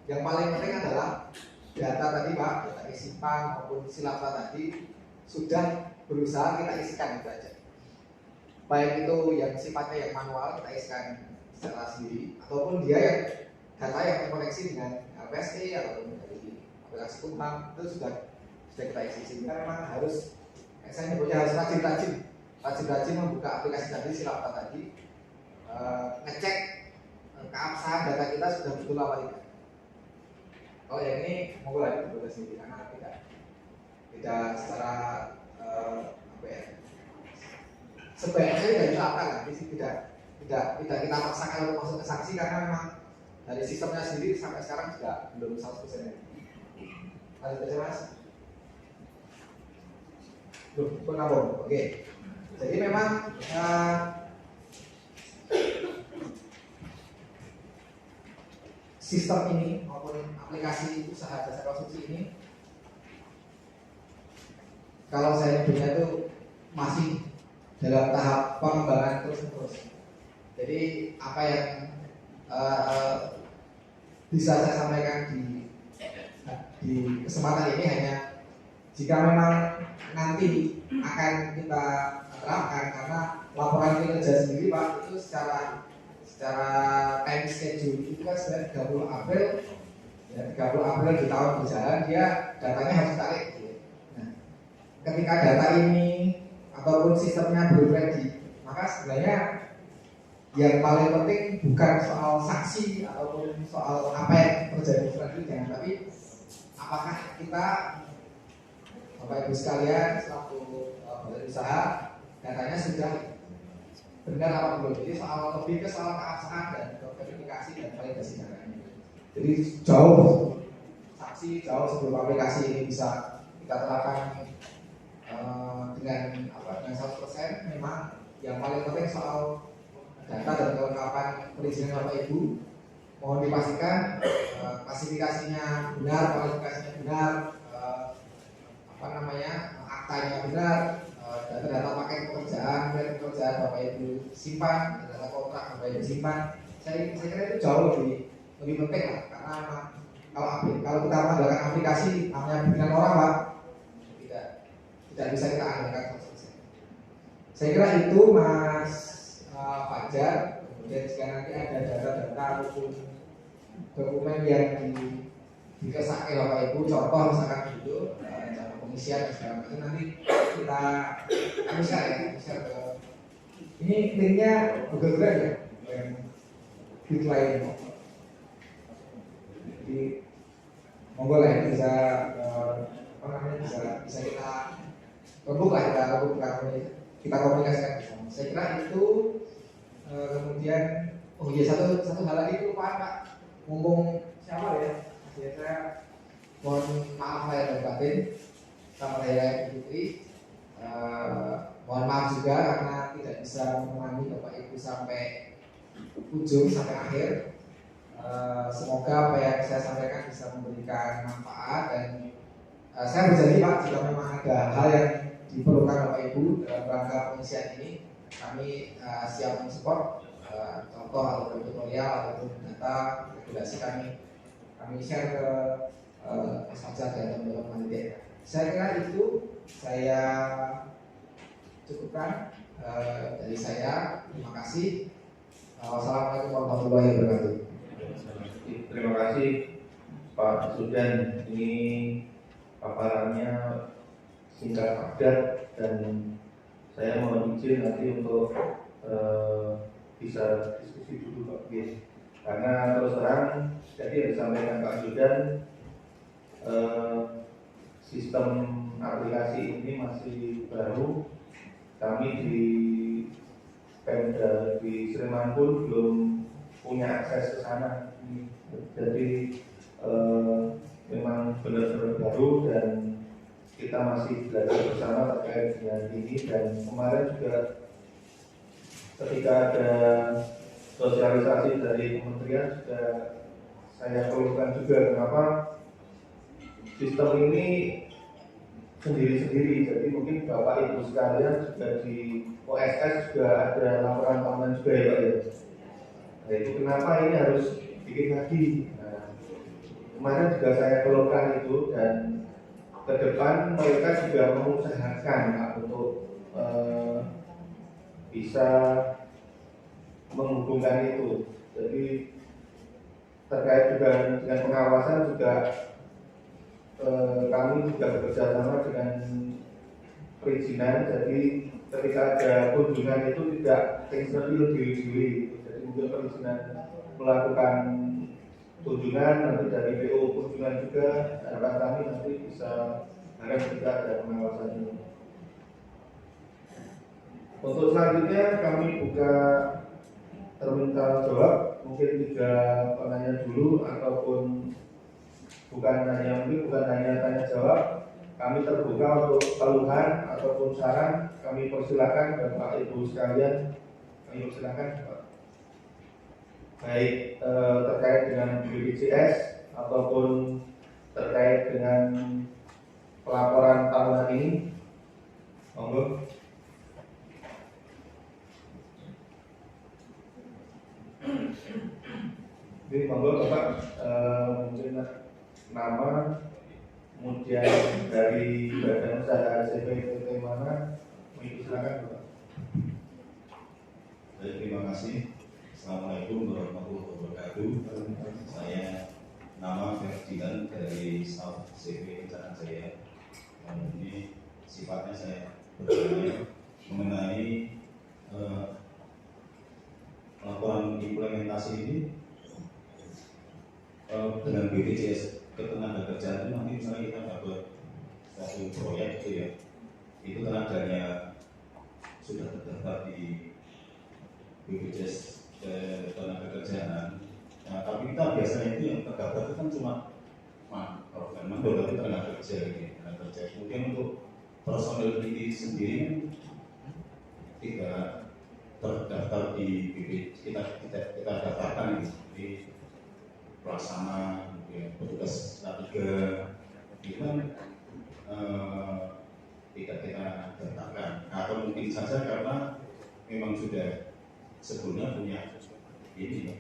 yang paling penting adalah data tadi Pak, data isipan maupun Silapta tadi sudah berusaha kita isikan itu aja. Baik itu yang sifatnya yang manual kita isikan secara sendiri, ataupun dia yang data yang terkoneksi dengan LPSK ataupun dari aplikasi Kumham itu sudah kita isi. Sehingga memang harus, saya nyebutnya harus rajin membuka aplikasi tadi Silapta tadi, ngecek keabsahan data kita sudah betul apa tidak. Kalau yang ini monggo lagi dibuka sendiri karena tidak secara apa ya, sebaiknya tidak dilakukan lah, tidak kita paksakan untuk masuk ke sanksi karena memang dari sistemnya sendiri sampai sekarang juga belum 100%. Lanjut aja Mas. Oke. Jadi memang sistem ini maupun aplikasi usaha jasa konstruksi ini kalau saya nyebutnya itu masih dalam tahap pengembangan terus-menerus. Jadi apa yang bisa saya sampaikan di kesempatan ini hanya jika memang nanti akan kita terapkan, karena laporan kinerja sendiri Pak itu secara time schedule itu kan sebenarnya 30 April ya, 30 April di tahun berjalan dia datanya harus ditarik gitu. Nah, ketika data ini ataupun sistemnya belum ready, maka sebenarnya yang paling penting bukan soal saksi ataupun soal apa yang terjadi selanjutnya, tapi apakah kita Bapak Ibu sekalian selaku badan usaha datanya sudah benar apa belum. Jadi soal lebih ke soal keabsahan dan verifikasi dan validasi datanya. Jadi jauh saksi jauh sebelum aplikasi ini bisa kita terapkan dengan 100%. Memang yang paling penting soal data dan kelengkapan perizinan Bapak Ibu, mohon dipastikan klasifikasinya benar, kualifikasinya benar, aktanya benar, data-data pakai pekerjaan Bapak Ibu simpan, data kontrak Bapak Ibu simpan. Saya kira itu jauh lebih penting lah, karena kalau kita mengandalkan aplikasi namanya bimbingan orang Pak, tidak bisa kita andalkan 100%. Saya kira itu Mas Fajar. Kemudian jika nanti ada data-data ataupun dokumen yang dikesakai Bapak Ibu, contoh misalkan gitu, pengisian segala macam, nanti kita share ke ini linknya Google Drive ya, yang lain. Jadi monggo lah ini bisa bisa kita rebut lah, kita komunikasikan bersama. Saya kira itu. Kemudian satu hal lagi kelupaan Pak, ngomong siapa ya? Saya mohon maaf lahir dan batin sama saya Putri. Mohon maaf juga karena tidak bisa menemani Bapak Ibu sampai ujung, sampai akhir. Semoga apa yang saya sampaikan bisa memberikan manfaat, dan saya berjanji Pak, jika memang ada hal yang diperlukan Bapak Ibu dalam rangka pengisian ini, kami siap mensupport, contoh ataupun tutorial ataupun data regulasi kami share ke Mas Fajar dan teman-teman panitia. Saya kira itu saya cukupkan dari saya. Terima kasih. Wassalamualaikum warahmatullahi wabarakatuh. Terima kasih Pak Sudan. Ini paparannya singkat padat, dan saya mohon izin nanti untuk bisa diskusi dulu Pak Gis, karena terus terang jadi yang disampaikan Pak Sudan, sistem aplikasi ini masih baru. Kami di Pemda di Sleman pun belum punya akses ke sana, jadi memang benar-benar baru dan kita masih belajar bersama terkait dengan ini. Dan kemarin juga ketika ada sosialisasi dari kementerian juga saya keluhkan juga kenapa sistem ini sendiri-sendiri. Jadi mungkin Bapak Ibu sekalian juga di OSS juga ada laporan tahunan juga ya Pak ya. Nah itu kenapa ini harus bikin lagi. Nah, kemarin juga saya keluhkan itu, dan ke depan mereka juga mengusahakan untuk bisa menghubungkan itu. Jadi terkait juga dengan pengawasan juga kami juga bekerja sama dengan perizinan. Jadi ketika ada kunjungan itu tidak eksternal diri-diri. Jadi mungkin perizinan melakukan kunjungan, nanti dari BO kunjungan juga, harapan kami nanti bisa harap kita ada pengawasan ini. Untuk selanjutnya kami buka terminal jawab, mungkin 3 penanya dulu, ataupun bukan hanya tanya jawab. Kami terbuka untuk keluhan ataupun saran. Kami persilakan Bapak Ibu sekalian, kami persilakan baik terkait dengan BPJS ataupun terkait dengan pelaporan tahunan ini. Monggo. Jadi monggo Bapak, mungkin nama, kemudian dari badan usaha CPPT mana, silakan Bapak. Baik, terima kasih. Assalamualaikum warahmatullahi wabarakatuh. Saya nama Ferdinand dari Staf CV Kencana Jaya. Ini sifatnya saya bertanya mengenai laporan implementasi ini dengan BPJS Ketenagakerjaan itu nanti misalnya kita dapat suatu proyek itu ya, itu tenaganya sudah terdaftar di BPJS Ketenagakerjaan. Nah, tapi kita biasanya itu yang terdaftar itu kan cuma mandor tapi tenaga kerja ini, tenaga kerja. Kemudian untuk personel ini sendiri kan tidak terdaftar di BPJS, kita daftarkan di pelaksana, ya, petugas K3 itu kan tidak kita daftarkan, atau mungkin saja karena memang sudah sebelumnya punya ini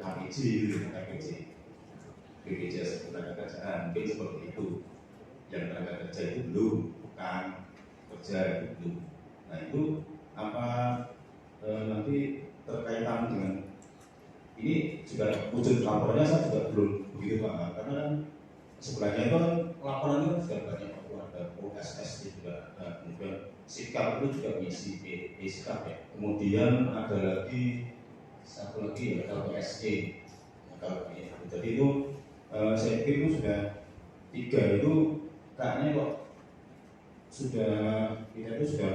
KPJ gitu, KPJ BPJS Ketenagakerjaan, mungkin seperti itu. Yang tenaga kerja itu belum, bukan kerja itu belum. Nah itu apa nanti terkaitan dengan ini juga wujud laporannya saya juga belum begitu paham, karena kan sebenarnya itu laporan itu sudah banyak, ada OSS juga, kemudian sikap itu juga mengisi sikap ya. Kemudian ada lagi satu lagi ya LPSE. Jadi itu saya pikir itu sudah 3 itu kayaknya kok sudah kita itu sudah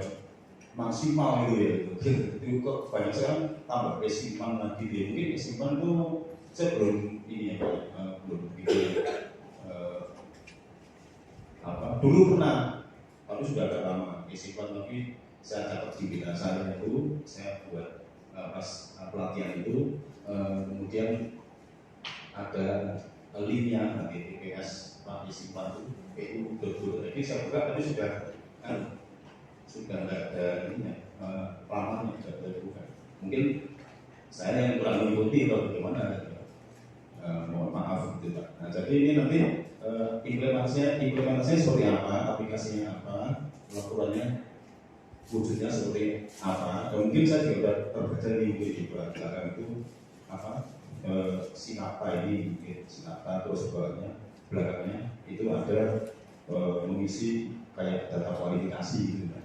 maksimal gitu ya itu kok banyak sekarang tambah simpan lagi dia. Mungkin simpan itu saya belum ini ya belum begitu dulu pernah, tapi sudah agak lama simpan. Tapi saya catat di bidang saya itu saya buat pas pelatihan itu kemudian ada linknya nanti TPS simpan itu betul. Jadi saya buka tapi sudah nggak ada ininya, lamannya sudah ada buka. Mungkin saya yang kurang mengikuti atau bagaimana, mohon maaf gitu Pak. Nah jadi ini nanti implementasinya seperti apa, aplikasinya apa, laporannya wujudnya seperti apa. Dan mungkin saya juga terbaca di belakang itu apa Sinapa ini, Sinapa terus belakangnya itu ada mengisi kayak data kualifikasi gitu.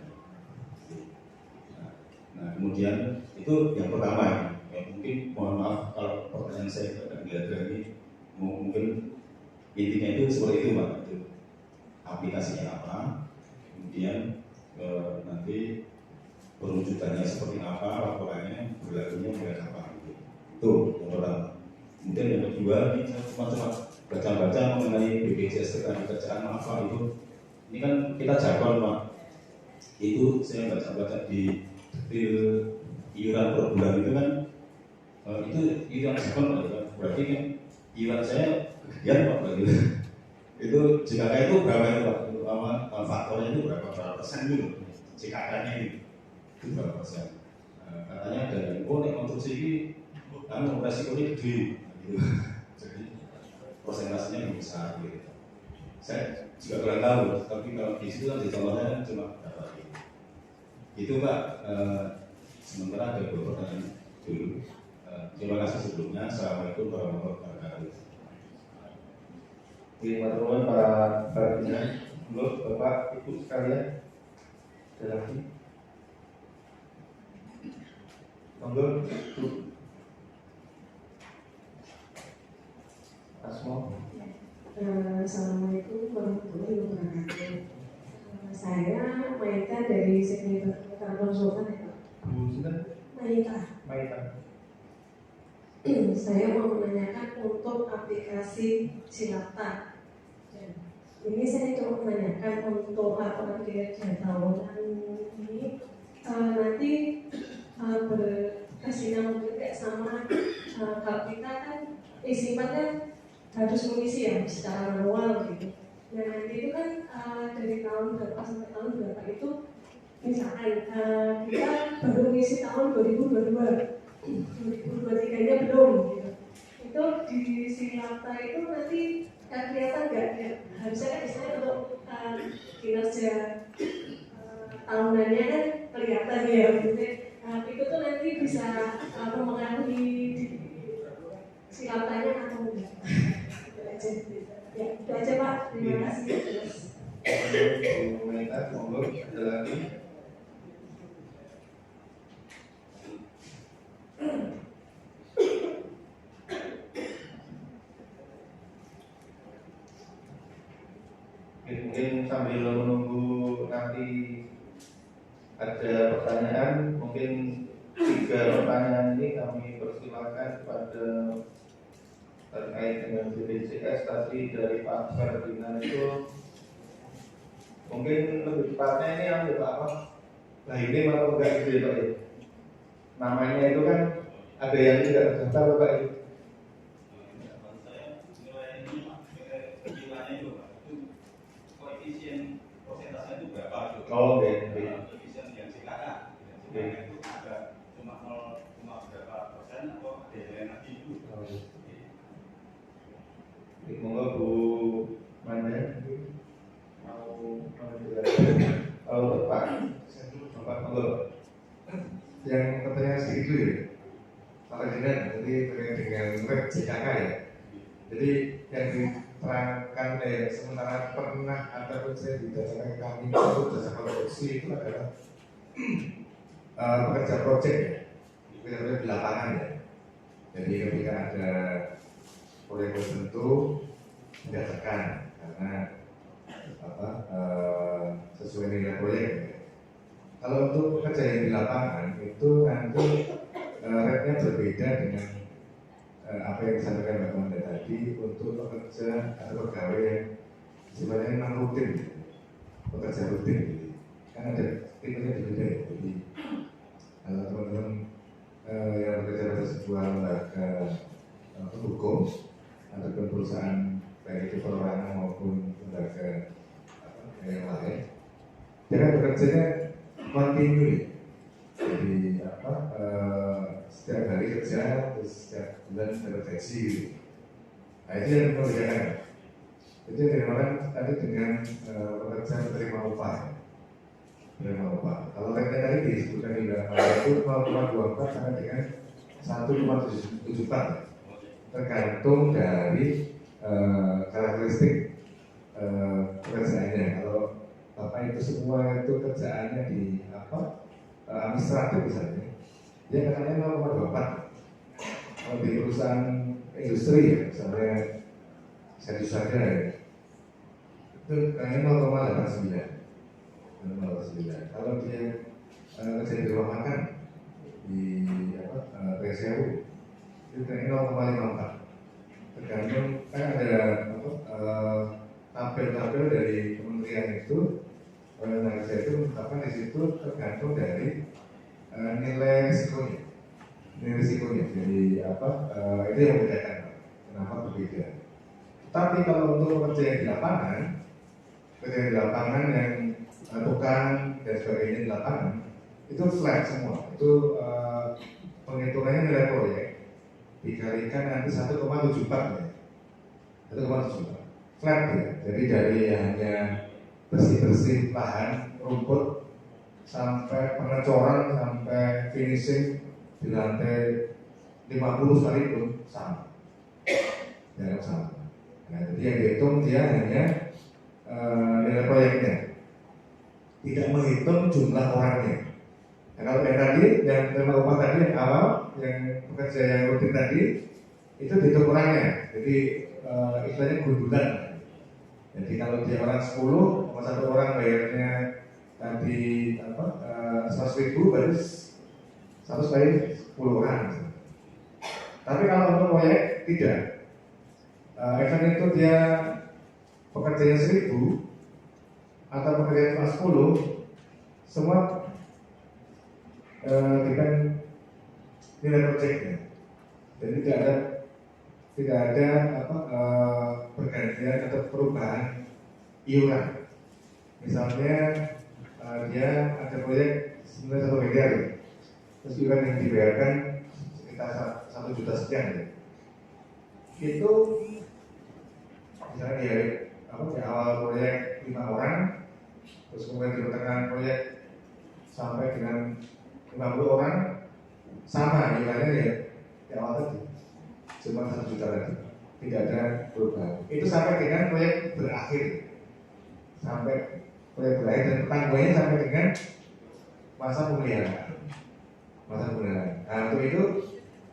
Nah kemudian itu yang pertama ya, mungkin mohon maaf kalau pertanyaan saya tidak ada ini, mungkin intinya itu seperti itu Pak. Itu aplikasinya apa, kemudian nanti perwujudannya seperti apa, laporannya berlakunya mulai kapan gitu. Itu yang pertama. Kemudian yang kedua ini saya cuma baca-baca mengenai BPJS Ketenagakerjaan apa itu. Ini kan kita jargon Pak. Itu saya baca-baca di iuran per bulan itu kan itu iuran jargon Pak. Berarti kan iuran saya kegedean Pak berarti. Itu jika itu berapa itu Pak? Itu faktornya itu berapa persen dulu? JKK-nya itu berapa persen? Katanya dari konstruksi ini kan resikonya gede gitu. Jadi persentasenya besar gitu. Saya juga kurang tahu, tapi kalau di situ kan dicontohnya cuma berapa gitu. Itu Pak, sementara ada beberapa pertanyaan dulu. Terima kasih sebelumnya. Assalamualaikum warahmatullahi wabarakatuh. Terima kasih Pak Ferdinand. Menurut Bapak Ibu sekalian, ada lagi? Monggo, Bu Asmo. Assalamualaikum warahmatullahi wabarakatuh. Saya Maita dari Sekretariat Konsultan ya Pak. Bu Sinta. Maita. Saya mau menanyakan untuk aplikasi Silapta. Ini saya coba menanyakan untuk laporan kinerja tahunan ini nanti berkesinambungan kayak sama kalau kita kan sifatnya harus mengisi ya secara manual gitu. Nah nanti itu kan dari tahun tahun berapa sampai tahun berapa itu misalkan kita baru ngisi tahun 2023 nya belum gitu. Itu di Silata itu nanti kelihatan nggak ya? Harusnya kan misalnya untuk kinerja tahunannya kan kelihatan ya, itu tuh nanti bisa mempengaruhi Silatanya atau enggak. Itu aja. Ya, itu aja Pak. Terima kasih. Komunitas, monggo ada lagi. Mungkin sambil menunggu nanti ada pertanyaan, mungkin 3 pertanyaan ini kami persilakan kepada terkait dengan BPJS tadi dari Pak Ferdinand itu. Mungkin lebih tepatnya ini yang apa? Nah ini atau enggak gitu ya Pak ya? Namanya itu kan ada yang tidak terdaftar Pak itu. Oh, oke. Koefisien yang silakan. Itu ada cuma berapa persen atau ada yang lagi itu. Monggo Bu Manda mau menjelaskan. Oh, Pak. Bapak monggo. Yang pertanyaan sedikit dulu ya, Pak Ferdinand, jadi terkait dengan web JKK ya. Jadi yang diterangkan sementara pernah ataupun saya didasarkan kami untuk jasa produksi itu adalah pekerja proyek ya, pekerja di lapangan ya. Jadi ketika ada proyek tertentu tidak tekan karena sesuai nilai proyek. Kalau untuk pekerja yang di lapangan itu nanti rate-nya berbeda dengan apa yang disampaikan Mbak Manda tadi untuk pekerja atau pegawai yang sebenarnya memang rutin, pekerja rutin, kan ada tipenya berbeda. Jadi kalau teman-teman yang bekerja pada sebuah lembaga hukum ataupun perusahaan baik itu perorangan maupun lembaga yang lain, dia kan bekerjanya continue. Jadi setiap hari kerja, terus setiap bulan dapat gaji gitu. Nah itu yang membedakan. Itu yang dinamakan tadi dengan pekerja menerima upah. Menerima upah. Kalau rate tadi disebutkan di dalam itu 0,24 sampai dengan 1,74, tergantung dari karakteristik pekerjaannya. Kalau Bapak itu semua itu kerjaannya di administratif misalnya, dia katanya 0,24. Kalau di perusahaan industri ya, misalnya saya saja ya, itu katanya 0,89. Kalau dia kerja di rumah makan di PSU itu katanya 0,54. Tergantung kan ada tabel-tabel dari kementerian itu. Nah, saya itu menetapkan di situ tergantung dari nilai risikonya. Nilai risikonya. Jadi itu yang membedakan kenapa berbeda. Tapi kalau untuk pekerja yang di lapangan, yang tukang dan sebagainya di lapangan itu flat semua. Itu penghitungannya nilai proyek dikalikan nanti 1,74 ya. 1,74 flat ya. Jadi dari hanya bersih-bersih lahan, rumput, sampai pengecoran, sampai finishing di lantai 50 sekalipun sama. Ya, sama. Nah, jadi yang dihitung dia hanya nilai proyeknya, tidak menghitung jumlah orangnya. Nah, kalau yang tadi, yang terima upah tadi yang awal, yang pekerja yang rutin tadi, itu dihitung orangnya. Jadi istilahnya gundulan. Jadi kalau dia orang 10, sama satu orang bayarnya tadi 100.000, berarti 100 kali 10 orang. Tapi kalau untuk proyek tidak. Event itu dia pekerjanya 1.000 atau pekerjanya cuma 10, semua depend nilai proyeknya. Jadi tidak ada pergantian atau perubahan iuran. Misalnya dia ada proyek sebenarnya 1 miliar, terus iuran yang dibayarkan sekitar 1 juta sekian ya. Itu misalnya di awal proyek 5 orang, terus kemudian di pertengahan proyek sampai dengan 50 orang, sama iurannya ya di awal tadi cuma 1 juta lagi, tidak ada perubahan. Itu sampai dengan proyek berakhir, sampai proyek berakhir dan tanggungannya sampai dengan masa pemeliharaan. Nah untuk itu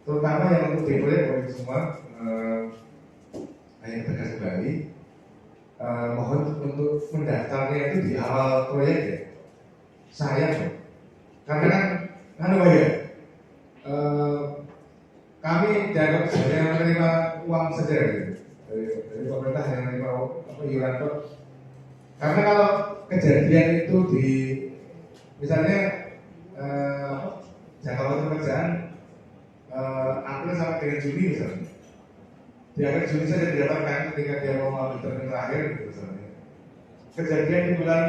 terutama yang untuk di proyek semua hanya tegas kembali, mohon untuk mendaftarnya itu di awal proyek ya. Sayang ya. Karena kan kami dianggap hanya menerima uang saja gitu. Dari pemerintah hanya menerima iuran kok. Karena kalau kejadian itu di misalnya jangka waktu pekerjaan April sampai dengan Juni misalnya, di akhir Juni saja didapatkan ketika dia mau ambil termin terakhir gitu misalnya. Kejadian di bulan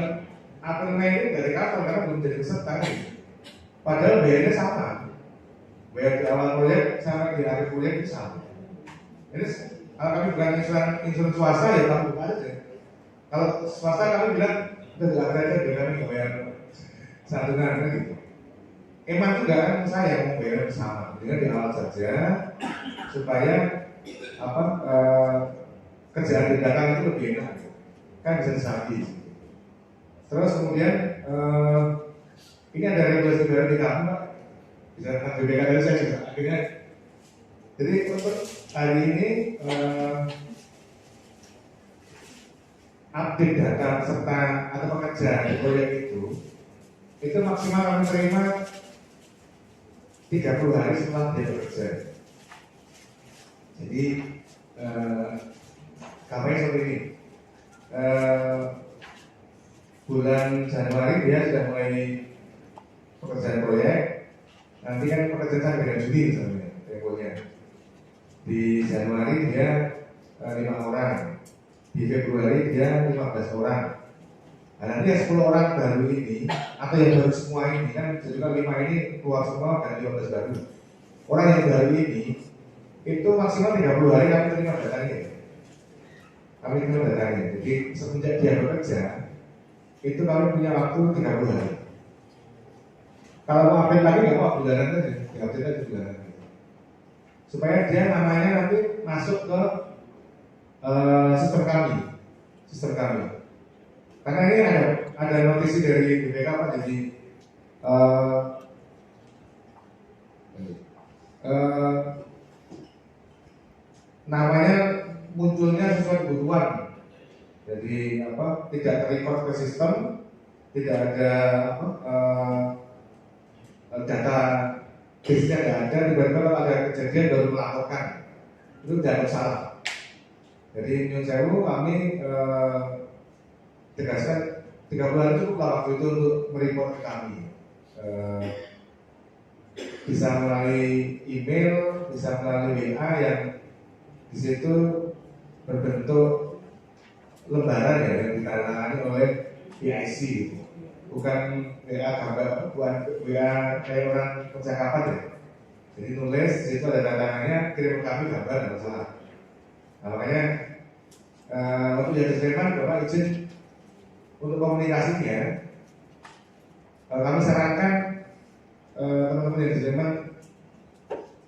April Mei itu dari kapan karena belum jadi peserta gitu. Padahal bayarnya sama, bayar di awal proyek sama di akhir proyek itu sama. Jadi kalau kami bukan insuransi swasta ya kami buka aja. Kalau swasta kami bilang udah ada aja biar kami nggak bayar santunan gitu. Emang juga kan saya mau bayar bersama, dengan di awal saja supaya kerjaan di belakang itu lebih enak, kan bisa disagi. Terus kemudian ini ada regulasi baru di kamu, Pak. Bisa BPK dari saya juga akhirnya. Jadi untuk hari ini update data peserta atau pekerja di proyek itu maksimal kami terima 30 hari setelah dia bekerja. Jadi kampanye seperti ini. Bulan Januari dia sudah mulai pekerjaan proyek. Nanti kan pekerjaan sampai dengan Juni misalnya temponya. Di Januari dia 5 orang. Di Februari dia 15 orang. Nah, nanti yang 10 orang baru ini atau yang baru semua ini kan juga 5 ini keluar semua dan 15 baru. Orang yang baru ini itu maksimal 30 hari kami terima datanya. Kami terima datanya. Jadi semenjak dia bekerja itu kami punya waktu 30 hari. Kalau mau update lagi nggak mau bulanan saja, update aja bulanan. Supaya dia namanya nanti masuk ke sistem kami. Karena ini ada notisi dari BPK Pak, jadi namanya munculnya sesuai kebutuhan. Jadi tidak terrecord ke sistem, tidak ada data base-nya nggak ada, tiba-tiba kalau ada kejadian baru melaporkan, itu tidak salah. Jadi nyun sewu kami tegaskan 30 hari cukup waktu itu untuk mereport ke kami. Bisa melalui email, bisa melalui WA yang di situ berbentuk lembaran ya yang ditandatangani oleh PIC, bukan WA gambar, bukan WA kayak orang percakapan ya. Jadi nulis di situ ada tantangannya, kirim ke kami gambar dan masalah. Nah, makanya waktu jadi Sleman Bapak izin untuk komunikasinya, kami sarankan teman-teman yang di Sleman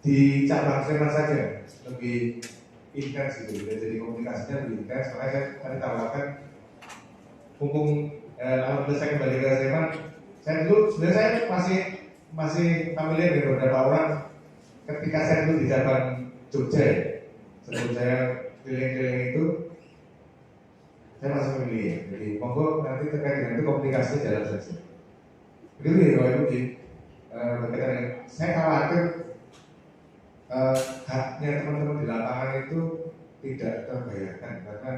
di cabang Sleman saja lebih intens gitu, jadi komunikasinya lebih intens. Makanya saya tadi tawarkan, mumpung alhamdulillah saya kembali ke Sleman, saya dulu sebenarnya saya masih familiar dengan beberapa orang ketika saya dulu di cabang Jogja ya. Sebelum saya keliling-keliling itu saya masih memilih, jadi monggo nanti terkait dengan itu komunikasinya jalan saja. Begitu ya Bapak Ibu. Saya khawatir haknya teman-teman di lapangan itu tidak terbayarkan karena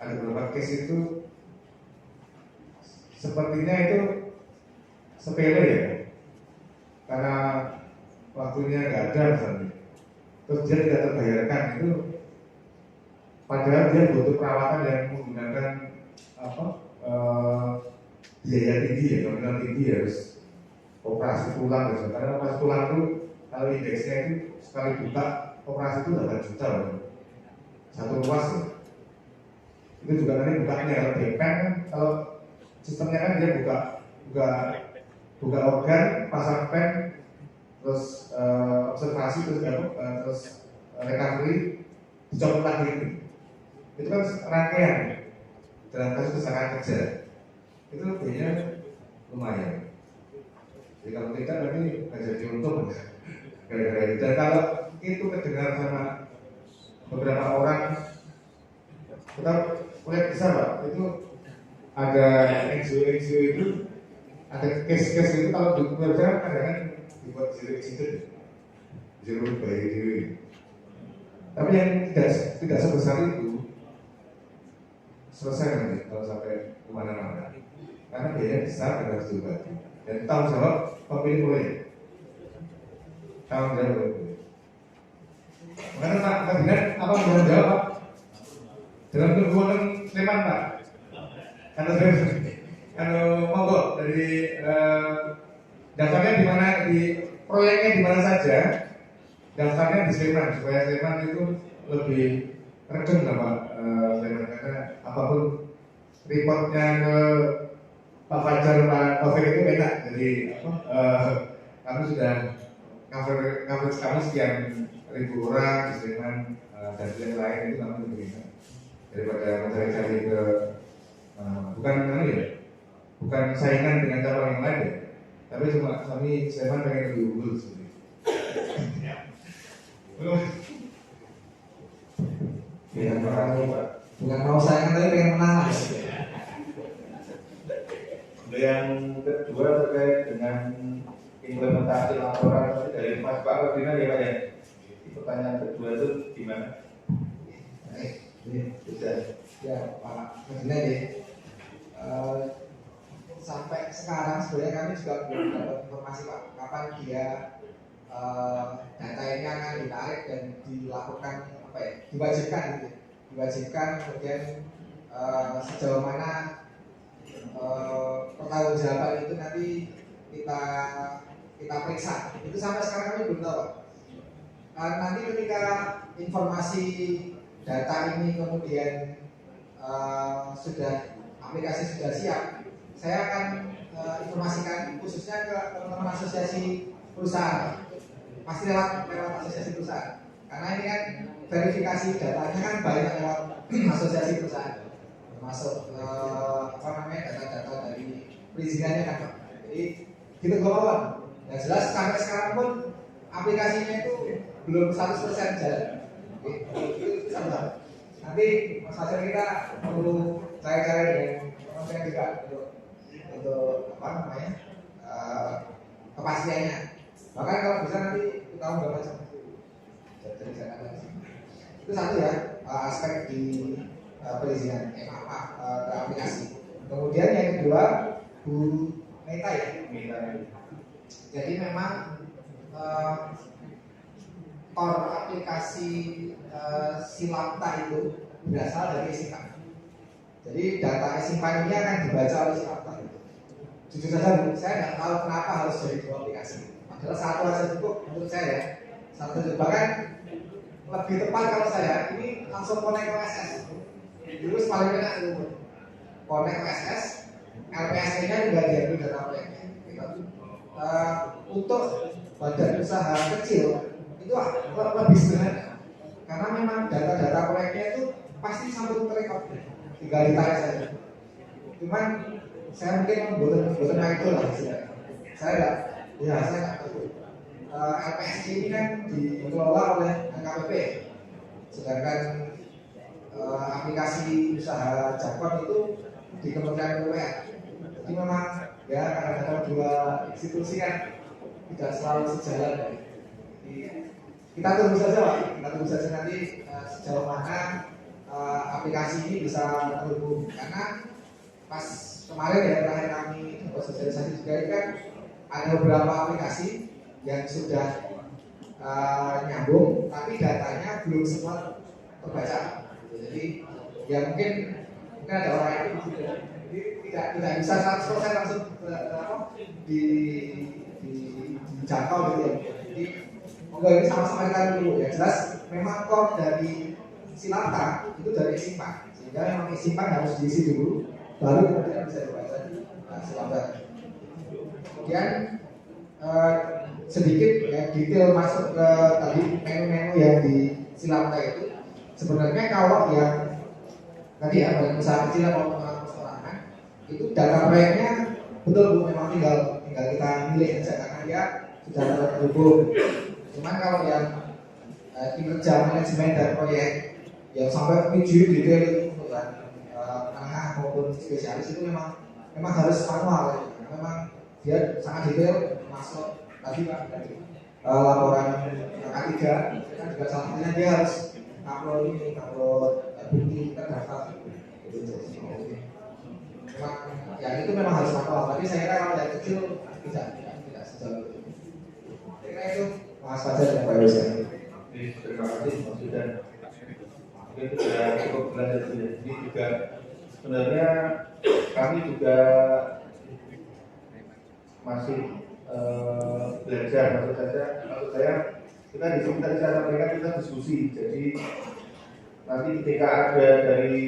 ada beberapa case itu sepertinya itu sepele ya, karena waktunya nggak ada misalnya, terus dia tidak terbayarkan itu. Padahal dia butuh perawatan yang menggunakan biaya tinggi ya, nominal tinggi harus operasi tulang gitu. Karena operasi tulang itu kalau indeksnya itu sekali buka operasi itu 8 juta loh. Satu ruas loh. Itu juga nanti bukanya kalau DPN kan, kalau sistemnya kan dia buka organ, pasang pen, terus observasi, terus recovery, dicopot lagi. Itu kan rangkaian dalam kasus kecelakaan kerja. Itu biayanya lumayan. Jadi kalau tidak nanti nggak jadi untung gara-gara itu. Dan kalau itu kedengar sama beberapa orang, kita lihat bisa Pak, itu ada NGO itu, ada case-case itu kalau di keluarga kadang-kadang dibuat zero accident, zero bayi diri. Tapi yang tidak sebesar itu selesai nanti kalau sampai kemana-mana. Karena biaya besar dan harus diobati. Dan tanggung jawab pemilik proyek. Tanggung jawab pemilik. Makanya Pak Kabinet apa tanggung jawab Pak? Dalam keuangan Sleman Pak. Kalau monggo dari daftarnya di mana, di proyeknya di mana saja, daftarnya di Sleman supaya Sleman itu lebih regen lah Pak Sleman, karena apapun reportnya ke Pak Fajar, Pak Taufik itu enak. Jadi kami sudah cover kami sekian ribu orang di Sleman dan yang lain itu kami lebih enak daripada mencari-cari ke bukan saingan dengan cabang yang lain ya, tapi cuma kami Sleman pengen lebih unggul sendiri. Bukan mau saingan tapi pengen menang. Yang kedua terkait dengan implementasi laporan dari Mas Pak Ferdinand ya Pak ya. Pertanyaan kedua itu gimana? Bisa. Ya Pak Ferdinand ya. Sampai sekarang sebenarnya kami juga belum dapat informasi Pak kapan dia data ini akan ditarik dan dilakukan apa ya, diwajibkan gitu. Diwajibkan kemudian sejauh mana pertanggungjawaban itu nanti kita periksa. Itu sampai sekarang kami belum tahu. Nanti ketika informasi data ini kemudian aplikasi sudah siap, saya akan informasikan khususnya ke teman-teman asosiasi perusahaan. Pasti lewat asosiasi perusahaan. Karena ini kan verifikasi datanya kan banyak lewat asosiasi perusahaan. Termasuk data-data dari perizinannya kan Pak. Jadi gitu kawan. Yang jelas sampai sekarang pun aplikasinya itu belum 100% jalan. Itu sama. Nanti Mas Fajar kita perlu cari-cari dengan teman-teman juga untuk kepastiannya. Bahkan kalau bisa nanti kita berapa jam. Itu satu ya aspek di perizinan ke aplikasi. Kemudian yang kedua Bu Meta ya. Jadi memang core aplikasi Silapta itu berasal dari Esimpan. Jadi data Esimpan ini akan dibaca oleh Silapta. Jujur saja Bu, saya nggak tahu kenapa harus jadi dua aplikasi. Padahal satu aja cukup menurut saya ya. Satu bahkan lebih tepat kalau saya ini langsung connect ke OSS. Dulu paling enak itu connect ke OSS, LPSC-nya juga diambil data proyeknya. Gitu. Untuk badan usaha kecil itu lebih sederhana karena memang data-data proyeknya itu pasti sambung terekam, tinggal ditarik saja. Cuman saya mungkin bukan itu lah saya nggak tahu. LPSC ini kan dikelola oleh KPP, sedangkan aplikasi usaha Jakpon itu di Kementerian PUPR. Jadi memang ya kadang-kadang dua institusi kan tidak selalu sejalan. Jadi, kita tunggu saja Pak, kita tunggu saja nanti sejauh mana aplikasi ini bisa terhubung. Karena pas kemarin ya terakhir kami sosialisasi juga kan ada beberapa aplikasi yang sudah nyambung, tapi datanya belum semua terbaca. Jadi ya mungkin mungkin ada orang yang jadi tidak bisa 100% langsung dijangkau gitu ya. Jadi enggak, ini sama-sama kita dulu ya. Jelas memang core dari silata itu dari simpang, sehingga memang simpang harus diisi dulu, baru kemudian bisa dibaca silata. Kemudian sedikit ya detail masuk ke tadi menu-menu yang di silata itu. Sebenarnya kalau yang tadi ya badan usaha kecil atau perorangan itu data proyeknya betul Bu, memang tinggal kita milih aja karena dia sudah terhubung. Cuman kalau yang kinerja manajemen dan proyek yang sampai video detail untuk yang menengah maupun spesialis itu memang harus manual ya. Memang dia sangat detail masuk tadi Pak dari laporan K3 kan juga salah satunya dia harus upload bukti kita daftar gitu. Memang ya itu memang harus manual, tapi saya kira kalau yang kecil tidak sejauh itu. Kira itu Mas Fajar dan Pak Yusuf. Terima kasih Mas Yudan. Mungkin sudah cukup belajar sudah. Ini juga sebenarnya kami juga masih belajar. Maksud saya kita di sini tadi saya sampaikan kita diskusi. Jadi nanti ketika ada dari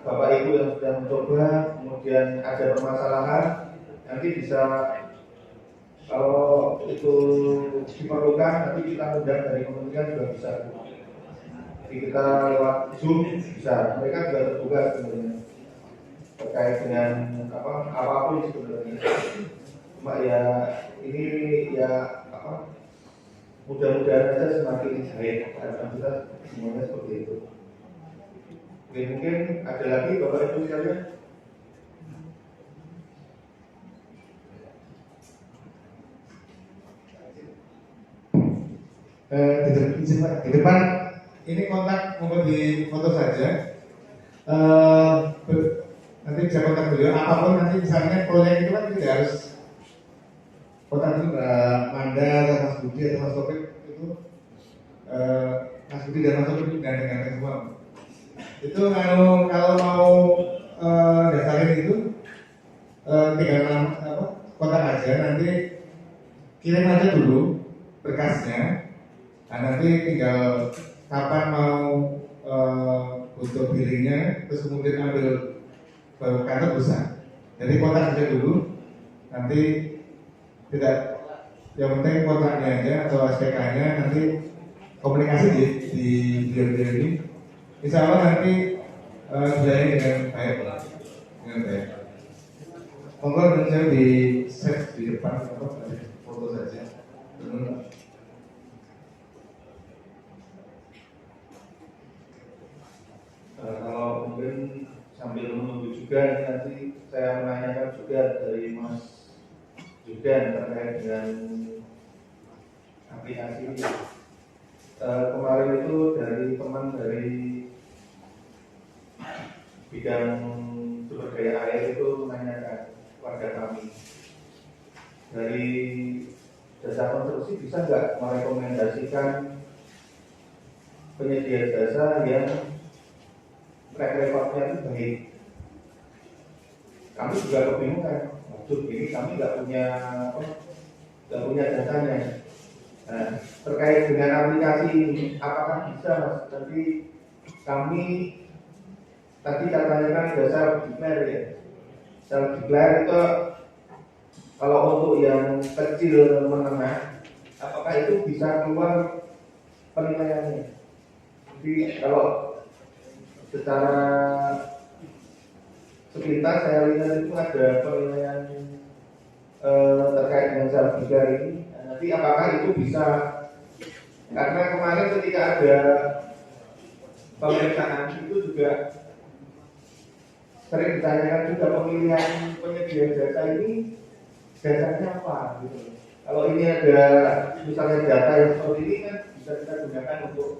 Bapak Ibu yang sudah mencoba, kemudian ada permasalahan, nanti bisa kalau itu diperlukan nanti kita undang dari kementerian juga bisa. Jadi kita lewat Zoom bisa. Mereka juga terbuka sebenarnya terkait dengan apapun sebenarnya. Cuma ya ini ya mudah-mudahan saja semakin baik. Harapan kita semuanya seperti itu. Oke, mungkin ada lagi Bapak Ibu sekalian. Di depan ini kontak monggo di foto saja. Nanti bisa kontak beliau. Apapun nanti misalnya proyek itu kan tidak harus kontak dulu Manda atau Mas Budi atau Mas Topik itu Mas Budi dan Mas Topik itu ganteng-ganteng semua. Itu kalau mau daftarin itu tinggal kontak aja, nanti kirim aja dulu berkasnya. Nah, nanti tinggal kapan mau untuk billingnya, terus kemudian ambil baru kantor bisa. Jadi kontak aja dulu, nanti tidak, yang penting kontaknya aja atau SPK-nya nanti komunikasi di beliau ini. Insya Allah nanti dilayani dengan baik. Monggo nanti di set di depan foto saja. Kalau mungkin sambil menunggu juga nanti saya menanyakan juga dari Mas Yudan terkait dengan aplikasi ini. Kemarin itu dari teman dari bidang sumber daya air itu menanyakan kepada kami dari jasa konstruksi bisa nggak merekomendasikan penyedia jasa yang track recordnya itu baik. Kami juga kebingungan. Waduh, ini kami nggak punya datanya. Nah, terkait dengan aplikasi ini, apakah bisa Mas? Nanti kami tadi katanya kan jasa declare ya. Self declare itu kalau untuk yang kecil menengah, apakah itu bisa keluar penilaiannya? Jadi kalau secara sepintas saya lihat itu ada penilaian terkait dengan self declare ini. Nanti apakah itu bisa, karena kemarin ketika ada pemeriksaan itu juga sering ditanyakan juga pemilihan penyedia jasa ini dasarnya apa gitu. Kalau ini ada misalnya data yang seperti ini kan bisa kita gunakan untuk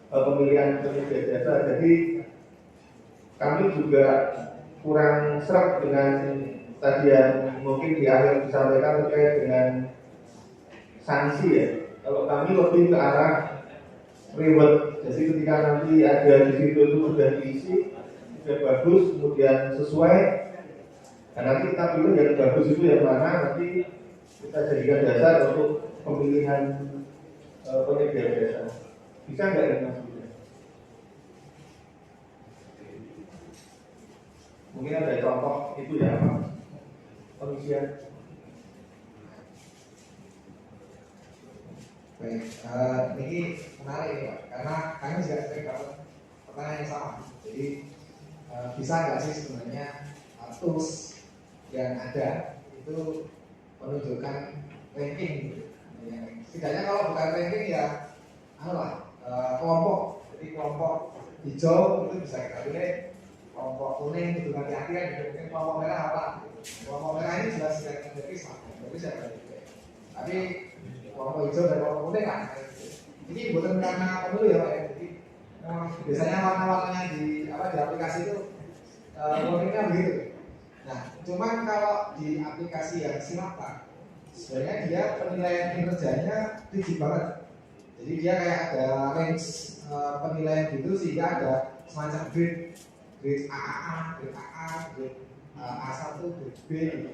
pemilihan penyedia jasa. Jadi kami juga kurang sreg dengan tadi yang mungkin di akhir disampaikan terkait dengan sanksi ya. Kalau kami lebih ke arah reward. Jadi ketika nanti ada di situ itu sudah diisi, sudah bagus, kemudian sesuai, dan nanti kita pilih yang bagus itu yang mana, nanti kita jadikan dasar untuk pemilihan penyedia jasa. Bisa nggak ini Mas? Mungkin ada contoh itu ya Pak, pengisian. Baik, ini menarik nih Pak, karena kami juga sering dapat pertanyaan yang sama. Jadi bisa nggak sih sebenarnya tools yang ada itu menunjukkan ranking gitu. Setidaknya kalau bukan ranking ya kelompok. Jadi kelompok hijau itu bisa kita pilih, kelompok kuning itu hati-hati kan, mungkin kelompok merah apa? Kelompok merah ini jelas tidak ada kisah, jadi saya pilih. Tapi kelompok hijau dan kelompok kuning kan. Ini bukan karena pemilu ya Pak ya. Jadi memang biasanya warna-warnanya di aplikasi itu warnanya begitu. Nah, cuman kalau di aplikasi yang Silapa, sebenarnya dia penilaian kinerjanya tinggi banget. Jadi dia kayak ada range penilaian gitu, sehingga ada semacam grade AAA, grade AA, grade A1, grade B gitu.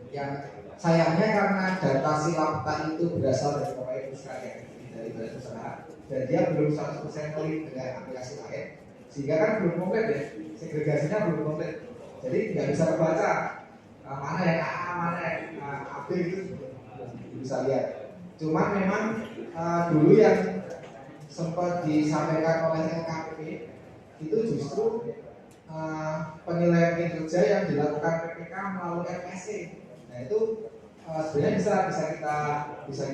Yang sayangnya karena data Silapa itu berasal dari Bapak Ibu sekalian, dari badan usaha, dan dia belum 100% link dengan aplikasi lain, sehingga kan belum komplit ya, segregasinya belum komplit. Jadi tidak bisa terbaca mana yang AA, mana yang AB itu belum bisa lihat. Cuman memang dulu yang sempat disampaikan oleh LKPP itu justru penilaian kinerja yang dilakukan PPK melalui FSC. Nah itu sebenarnya bisa kita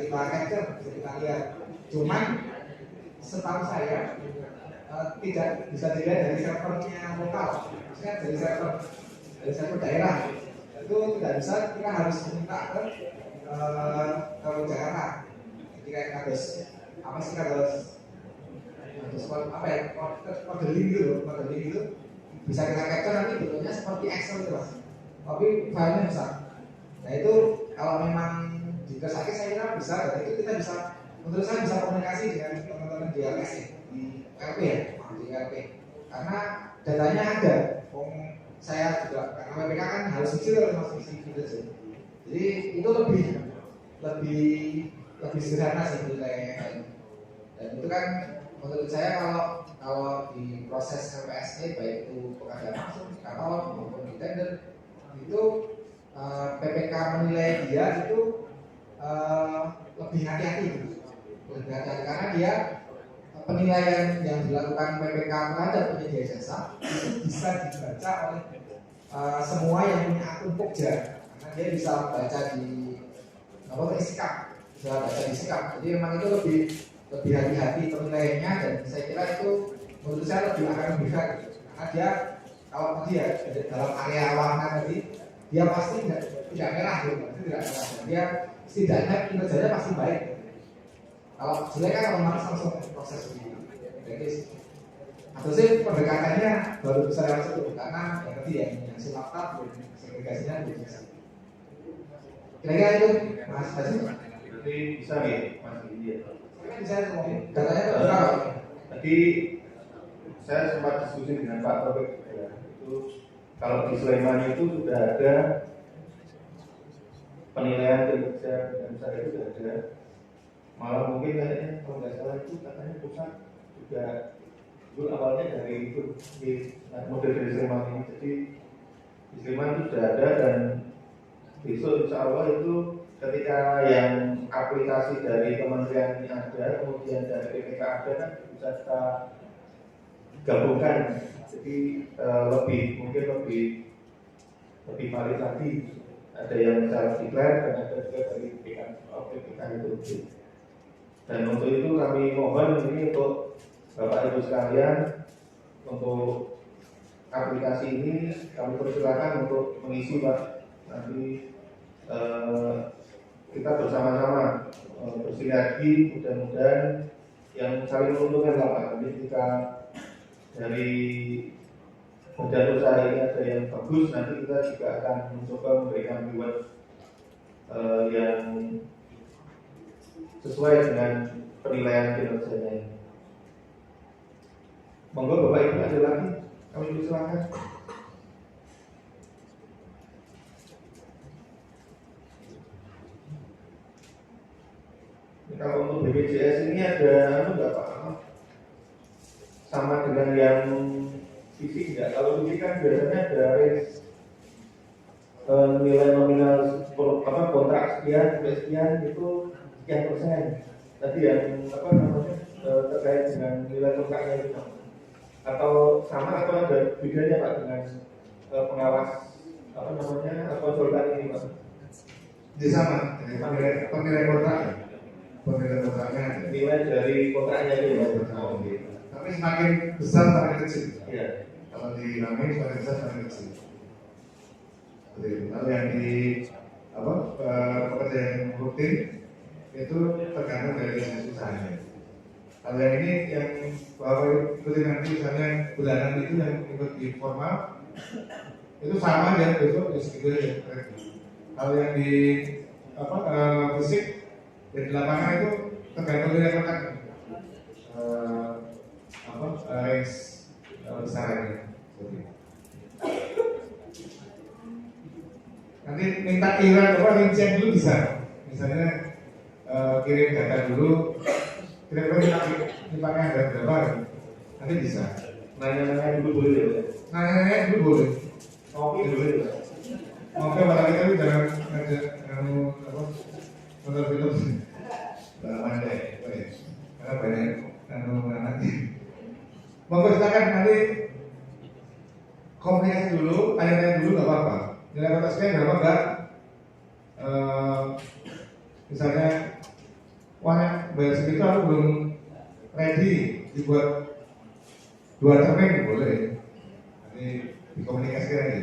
capture, bisa kita lihat. Cuman setahu saya tidak bisa dilihat dari servernya lokal, maksudnya dari server daerah itu tidak bisa. Kita harus minta ke Jakarta. Jadi kayak kados apa ya, modeling gitu bisa kita capture, nanti bentuknya seperti Excel itu Mas, tapi filenya besar. Nah itu kalau memang dikasih saya kira bisa, dan itu kita bisa, menurut saya bisa komunikasi dengan teman-teman di LS di LP ya, di LP, karena datanya ada. Saya juga karena PPK kan harus kecil harus isi gitu sih. Jadi itu lebih sederhana sih nilainya. Dan itu kan menurut saya kalau di proses LPSE baik itu pengadaan langsung, katalog maupun di tender itu PPK menilai dia itu lebih hati-hati karena dia penilaian yang dilakukan PPK terhadap penyedia jasa itu bisa dibaca oleh semua yang punya akun Pokja, karena dia bisa baca di Sikap, bisa baca di Sikap. Jadi memang itu lebih hati-hati penilaiannya, dan saya kira itu menurut saya akan lebih fair, karena dia kalau tadi ya dalam area warna tadi dia pasti tidak merah gitu, itu tidak merah. Dia setidaknya kinerjanya pasti baik. Kalau jelek kan otomatis langsung proses begitu. Jadi atau sih pendekatannya baru bisa yang satu, karena yang tadi yang Silapa segregasinya lebih biasa. Kira-kira itu Mas Haji. Jadi bisa nih Mas India. Bisa ngomong datanya berapa? Tadi saya sempat diskusi dengan Pak Taufik ya, itu kalau di Sleman itu sudah ada penilaian kinerja dan saya itu sudah ada. Malah mungkin kayaknya kalau nggak salah itu katanya pusat juga itu awalnya dari itu di model dari Sleman ini. Jadi di Sleman itu sudah ada, dan besok insya Allah itu ketika yang aplikasi dari kementerian ini ada, kemudian dari PPK ada, kan bisa kita gabungkan. Jadi mungkin lebih valid lagi. Ada yang secara declare dan ada juga dari PPK itu. Dan untuk itu kami mohon ini untuk Bapak Ibu sekalian, untuk aplikasi ini kami persilakan untuk mengisi Pak. Nanti kita bersama-sama bersinergi, mudah-mudahan yang saling menguntungkan lah Pak. Nanti kita dari badan usaha ini ada yang bagus, nanti kita juga akan mencoba memberikan reward yang sesuai dengan penilaian kinerjanya. Monggo Bapak Ibu, ada lagi Kami silakan. Kalau untuk BPJS ini ada nggak Pak? Sama dengan yang fisik nggak? Kalau fisik kan biasanya ada range nilai nominal kontrak sekian sampai sekian itu sekian persen. Tadi yang terkait dengan nilai kontraknya itu atau sama atau ada bedanya Pak dengan pengawas konsultan ini Pak? Jadi sama, penilai kontrak. Penilai kontraknya ada. Nilai dari kontraknya itu ya. Tapi semakin besar semakin kecil. Iya. Kalau di kami semakin besar semakin kecil. Lalu yang di pekerjaan rutin itu tergantung dari jenis usahanya. Kalau yang ini yang ikuti nanti misalnya bulanan itu yang ikut di formal itu sama ya besok ya segitu ya. Kalau yang di fisik di lapangan itu tergantung dari kontrak besarnya. Nanti minta rincian dulu bisa. Misalnya kirim data dulu, kira-kira nyimpangnya ada berapa, nanti bisa. Nanya-nanya dulu boleh ya? Nanya-nanya dulu boleh. Ngopi dulu ya? Ngopi apalagi tapi jangan ngajak nonton film. Mandai, karena banyak anak-anak. Monggo silakan nanti komunikasi dulu, tanya-tanya dulu nggak apa-apa. Nilai kontrak sekian berapa enggak? Misalnya, wah bayar segitu aku belum ready dibuat 2 termin boleh. Nanti dikomunikasikan aja.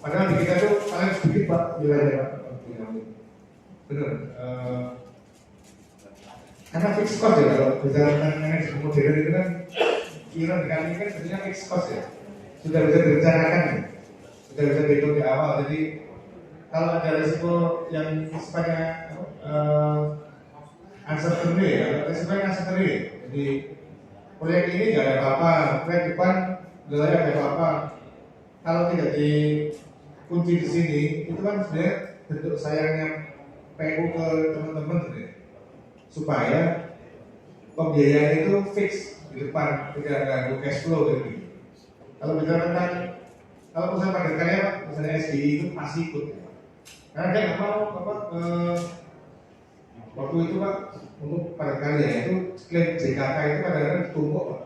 Padahal di kita tuh paling sedikit Pak wilayahnya Pak. Bener. Karena fixed cost ya kalau bicara tentang manajemen modern itu kan kira kami kan sebenarnya fixed cost ya. Sudah bisa direncanakan ya. Sudah bisa dihitung di awal. Jadi kalau ada risiko yang sifatnya uncertainty ya, risikonya uncertainty. Jadi proyek ini nggak ada apa-apa, proyek depan nggak ada apa-apa. Kalau tidak dikunci di sini, itu kan sebenarnya bentuk sayangnya PU ke teman-teman sebenarnya. Supaya pembiayaan itu fix di depan, tidak ganggu cash flow gitu. Kalau bicara tentang kalau perusahaan padat karya, misalnya SBI itu pasti ikut. Karena dia nggak mau waktu itu Pak untuk padat karya itu klaim JKK itu kadang-kadang ditumpuk Pak.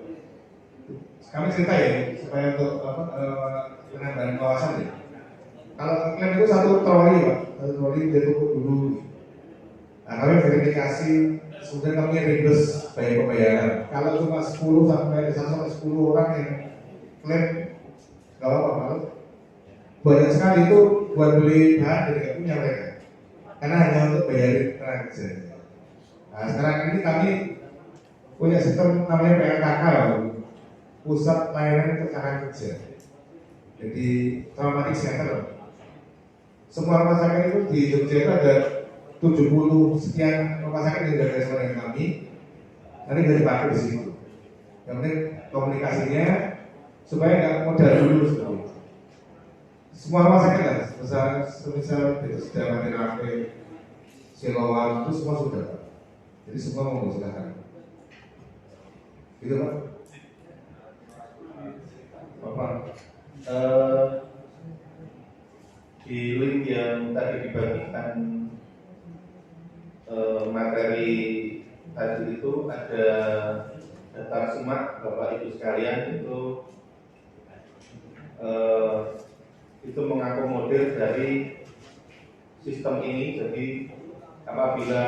Kami cerita ya supaya untuk penambahan kawasan ya. Kalau klaim itu 1 troli Pak, 1 troli dia tumpuk dulu. Nah, kami verifikasi, kemudian kami reimburse bayar pembayaran. Kalau cuma 10 sampai 10 orang yang klaim, nggak apa-apa. Banyak sekali itu buat beli bahan jadi nggak punya mereka, karena hanya untuk bayarin tenaga kerja. Nah, sekarang ini kami punya sistem namanya PLKK, Pusat Layanan Ketenaga Kerja. Jadi traumatic center. Semua rumah sakit itu di Jogja itu ada 70 sekian rumah sakit yang sudah bersama dengan kami. Nanti bisa dipakai di situ. Yang penting komunikasinya supaya nggak modal dulu seperti itu. Semua rumah sakit lah, semisal itu sudah mati rapi, Siloam itu semua sudah. Jadi semua mau silakan. Gitu Pak. Bapak, di link yang tadi dibagikan materi tadi itu ada daftar simak Bapak Ibu sekalian itu mengakomodir dari sistem ini. Jadi apabila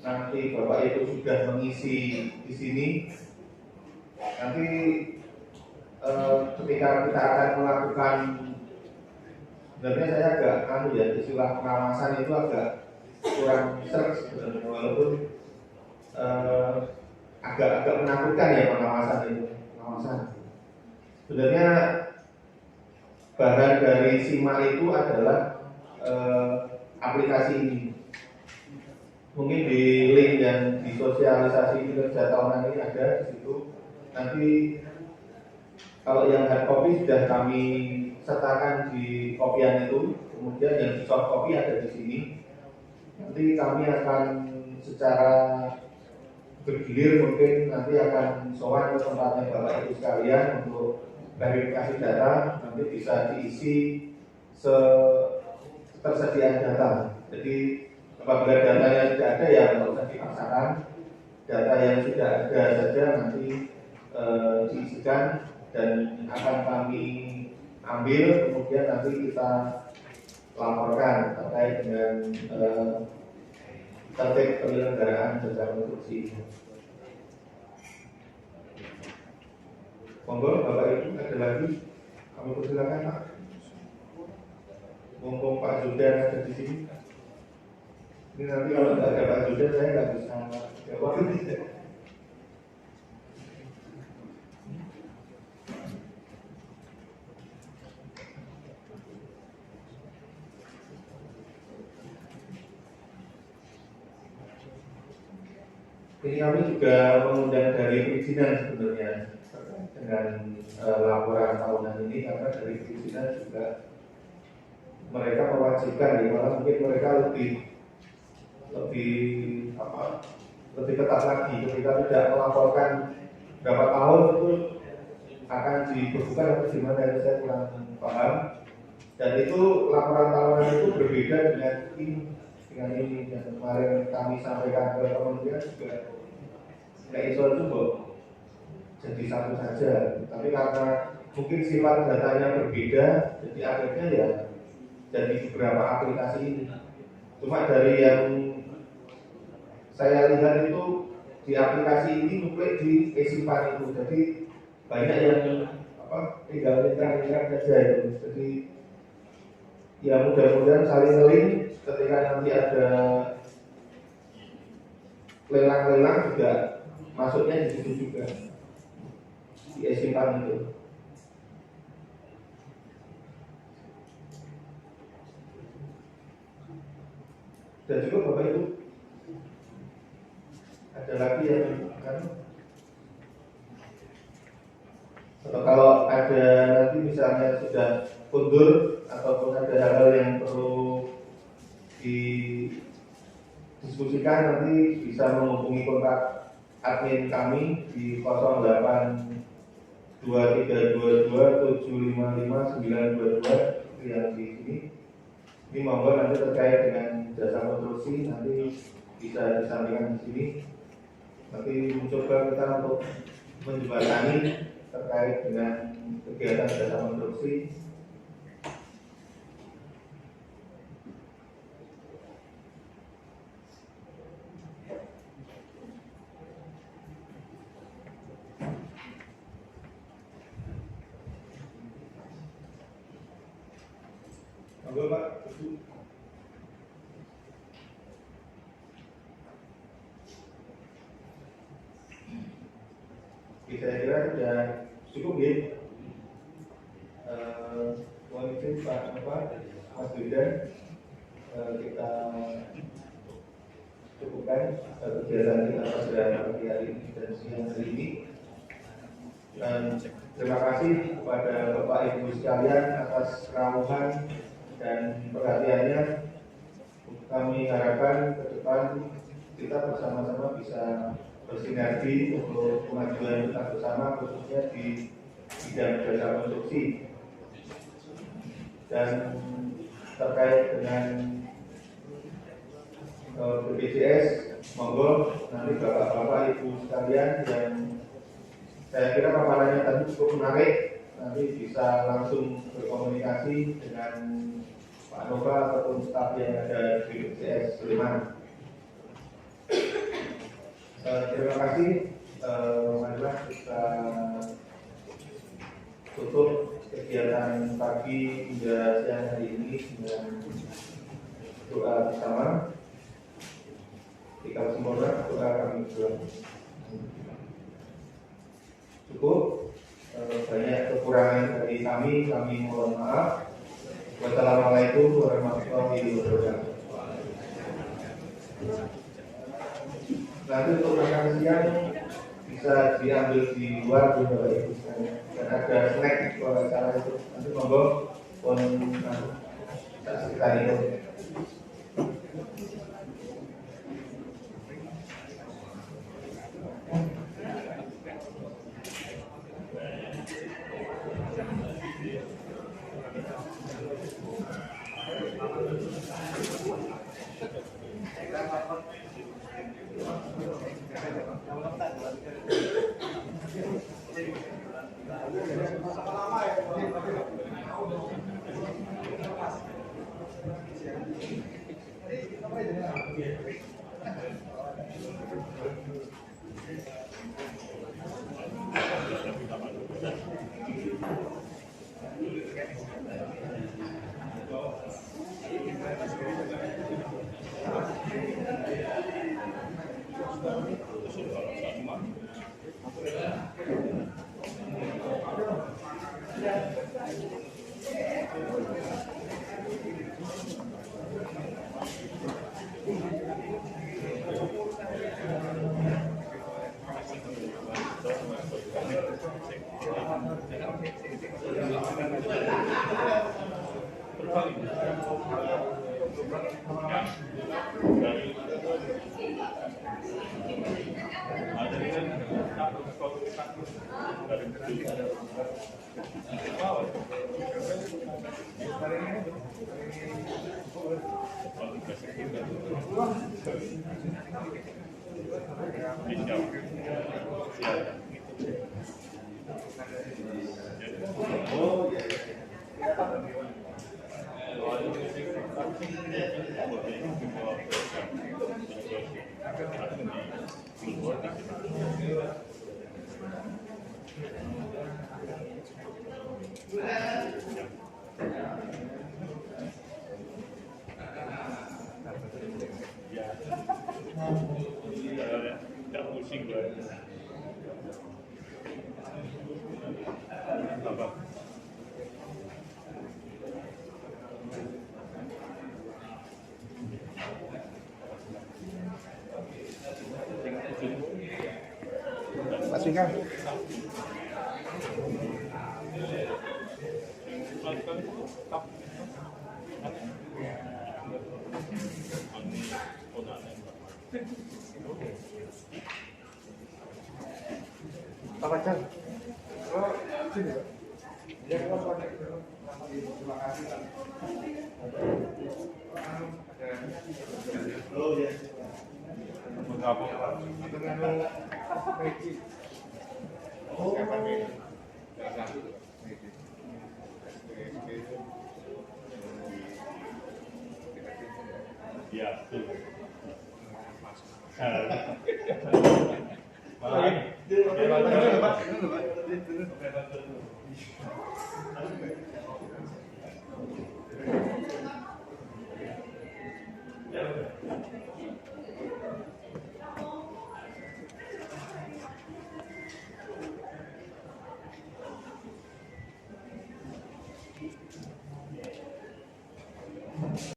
nanti Bapak Ibu sudah mengisi di sini, nanti ketika kita akan melakukan, sebenarnya saya agak istilah pengawasan itu agak kurang serg sebenarnya, walaupun agak menakutkan ya pengawasan itu. Sebenarnya bahan dari SIMA itu adalah aplikasi ini. Mungkin di link yang disosialisasi kinerja tahunan ini ada di situ. Nanti Kalau yang hard copy sudah kami sertakan di kopian itu, kemudian yang soft copy ada di sini. Nanti kami akan secara bergilir mungkin nanti akan sowan ke tempatnya Bapak Ibu sekalian untuk verifikasi data, nanti bisa diisi ketersediaan data. Jadi apabila datanya tidak ada ya tidak usah dipaksakan, data yang sudah ada saja nanti diisikan dan akan kami ambil, kemudian nanti kita laporkan terkait dengan tertib penyelenggaraan jasa konstruksi. Monggo Bapak Ibu, ada lagi? Kami persilakan Pak. Mumpung Pak Zudan ada di sini. Ini nanti kalau tidak ada Pak Zudan saya nggak bisa jawab. Ini kami juga mengundang dari perizinan sebenarnya dengan laporan tahunan ini, karena dari perizinan juga mereka mewajibkan, ya malah mungkin mereka lebih ketat lagi ketika tidak melaporkan berapa tahun itu akan dibekukan atau gimana, itu saya kurang paham. Dan itu laporan tahunan itu berbeda dengan ini dan kemarin kami sampaikan ke kementerian juga nggak iso itu kok jadi satu saja, tapi karena mungkin sifat datanya berbeda, jadi akhirnya ya jadi beberapa aplikasi ini. Cuma dari yang saya lihat itu di aplikasi ini nuklik di e-simpan itu, jadi banyak yang tinggal lintang-lintang saja itu. Jadi ya mudah-mudahan saling link ketika nanti ada lelang-lelang juga masuknya di situ juga di e-simpan itu. Dan juga Bapak Ibu, ada lagi yang atau kalau ada nanti misalnya sudah mundur ataupun ada hal-hal yang perlu didiskusikan, nanti bisa menghubungi kontak admin kami di 082322755922 yang di sini. Ini monggo nanti terkait dengan jasa konstruksi nanti bisa disampaikan di sini. Nanti mencoba kita untuk menjembatani terkait dengan kegiatan jasa konstruksi. Monggo Pak. Saya kira sudah cukup ya. Waalaikumsalam Pak Mas Yudan, kita cukupkan kegiatan kita pada pagi hari ini dan siang hari ini. Dan terima kasih kepada Bapak Ibu sekalian atas keramuhan dan perhatiannya. Kami harapkan ke depan kita bersama-sama bisa bersinergi untuk kemajuan kita bersama, khususnya di bidang jasa konstruksi. Dan terkait dengan BPJS, monggo nanti Bapak-Bapak Ibu sekalian yang saya kira paparannya tadi cukup menarik, nanti bisa langsung berkomunikasi dengan Pak Nova ataupun staf yang ada di BPJS Sleman. Terima kasih. Marilah kita tutup kegiatan pagi hingga siang hari ini dengan doa bersama. Jika sempurna, doa kami berdua. Cukup. Banyak kekurangan dari kami mohon maaf. Wassalamualaikum warahmatullahi wabarakatuh. Nanti untuk makan siang bisa bisa diambil di luar di Bapak Ibu sekalian. Dan ada snack kalau acara itu. Nanti monggo pun sekitar itu. Mas Vika. Pak Pacar. Oh, sini, Pak. Ya, kita pakai. Terima kasih, Pak. Oh ya. Mengapa, Pak? Dengan Meki. Oh, ya, betul.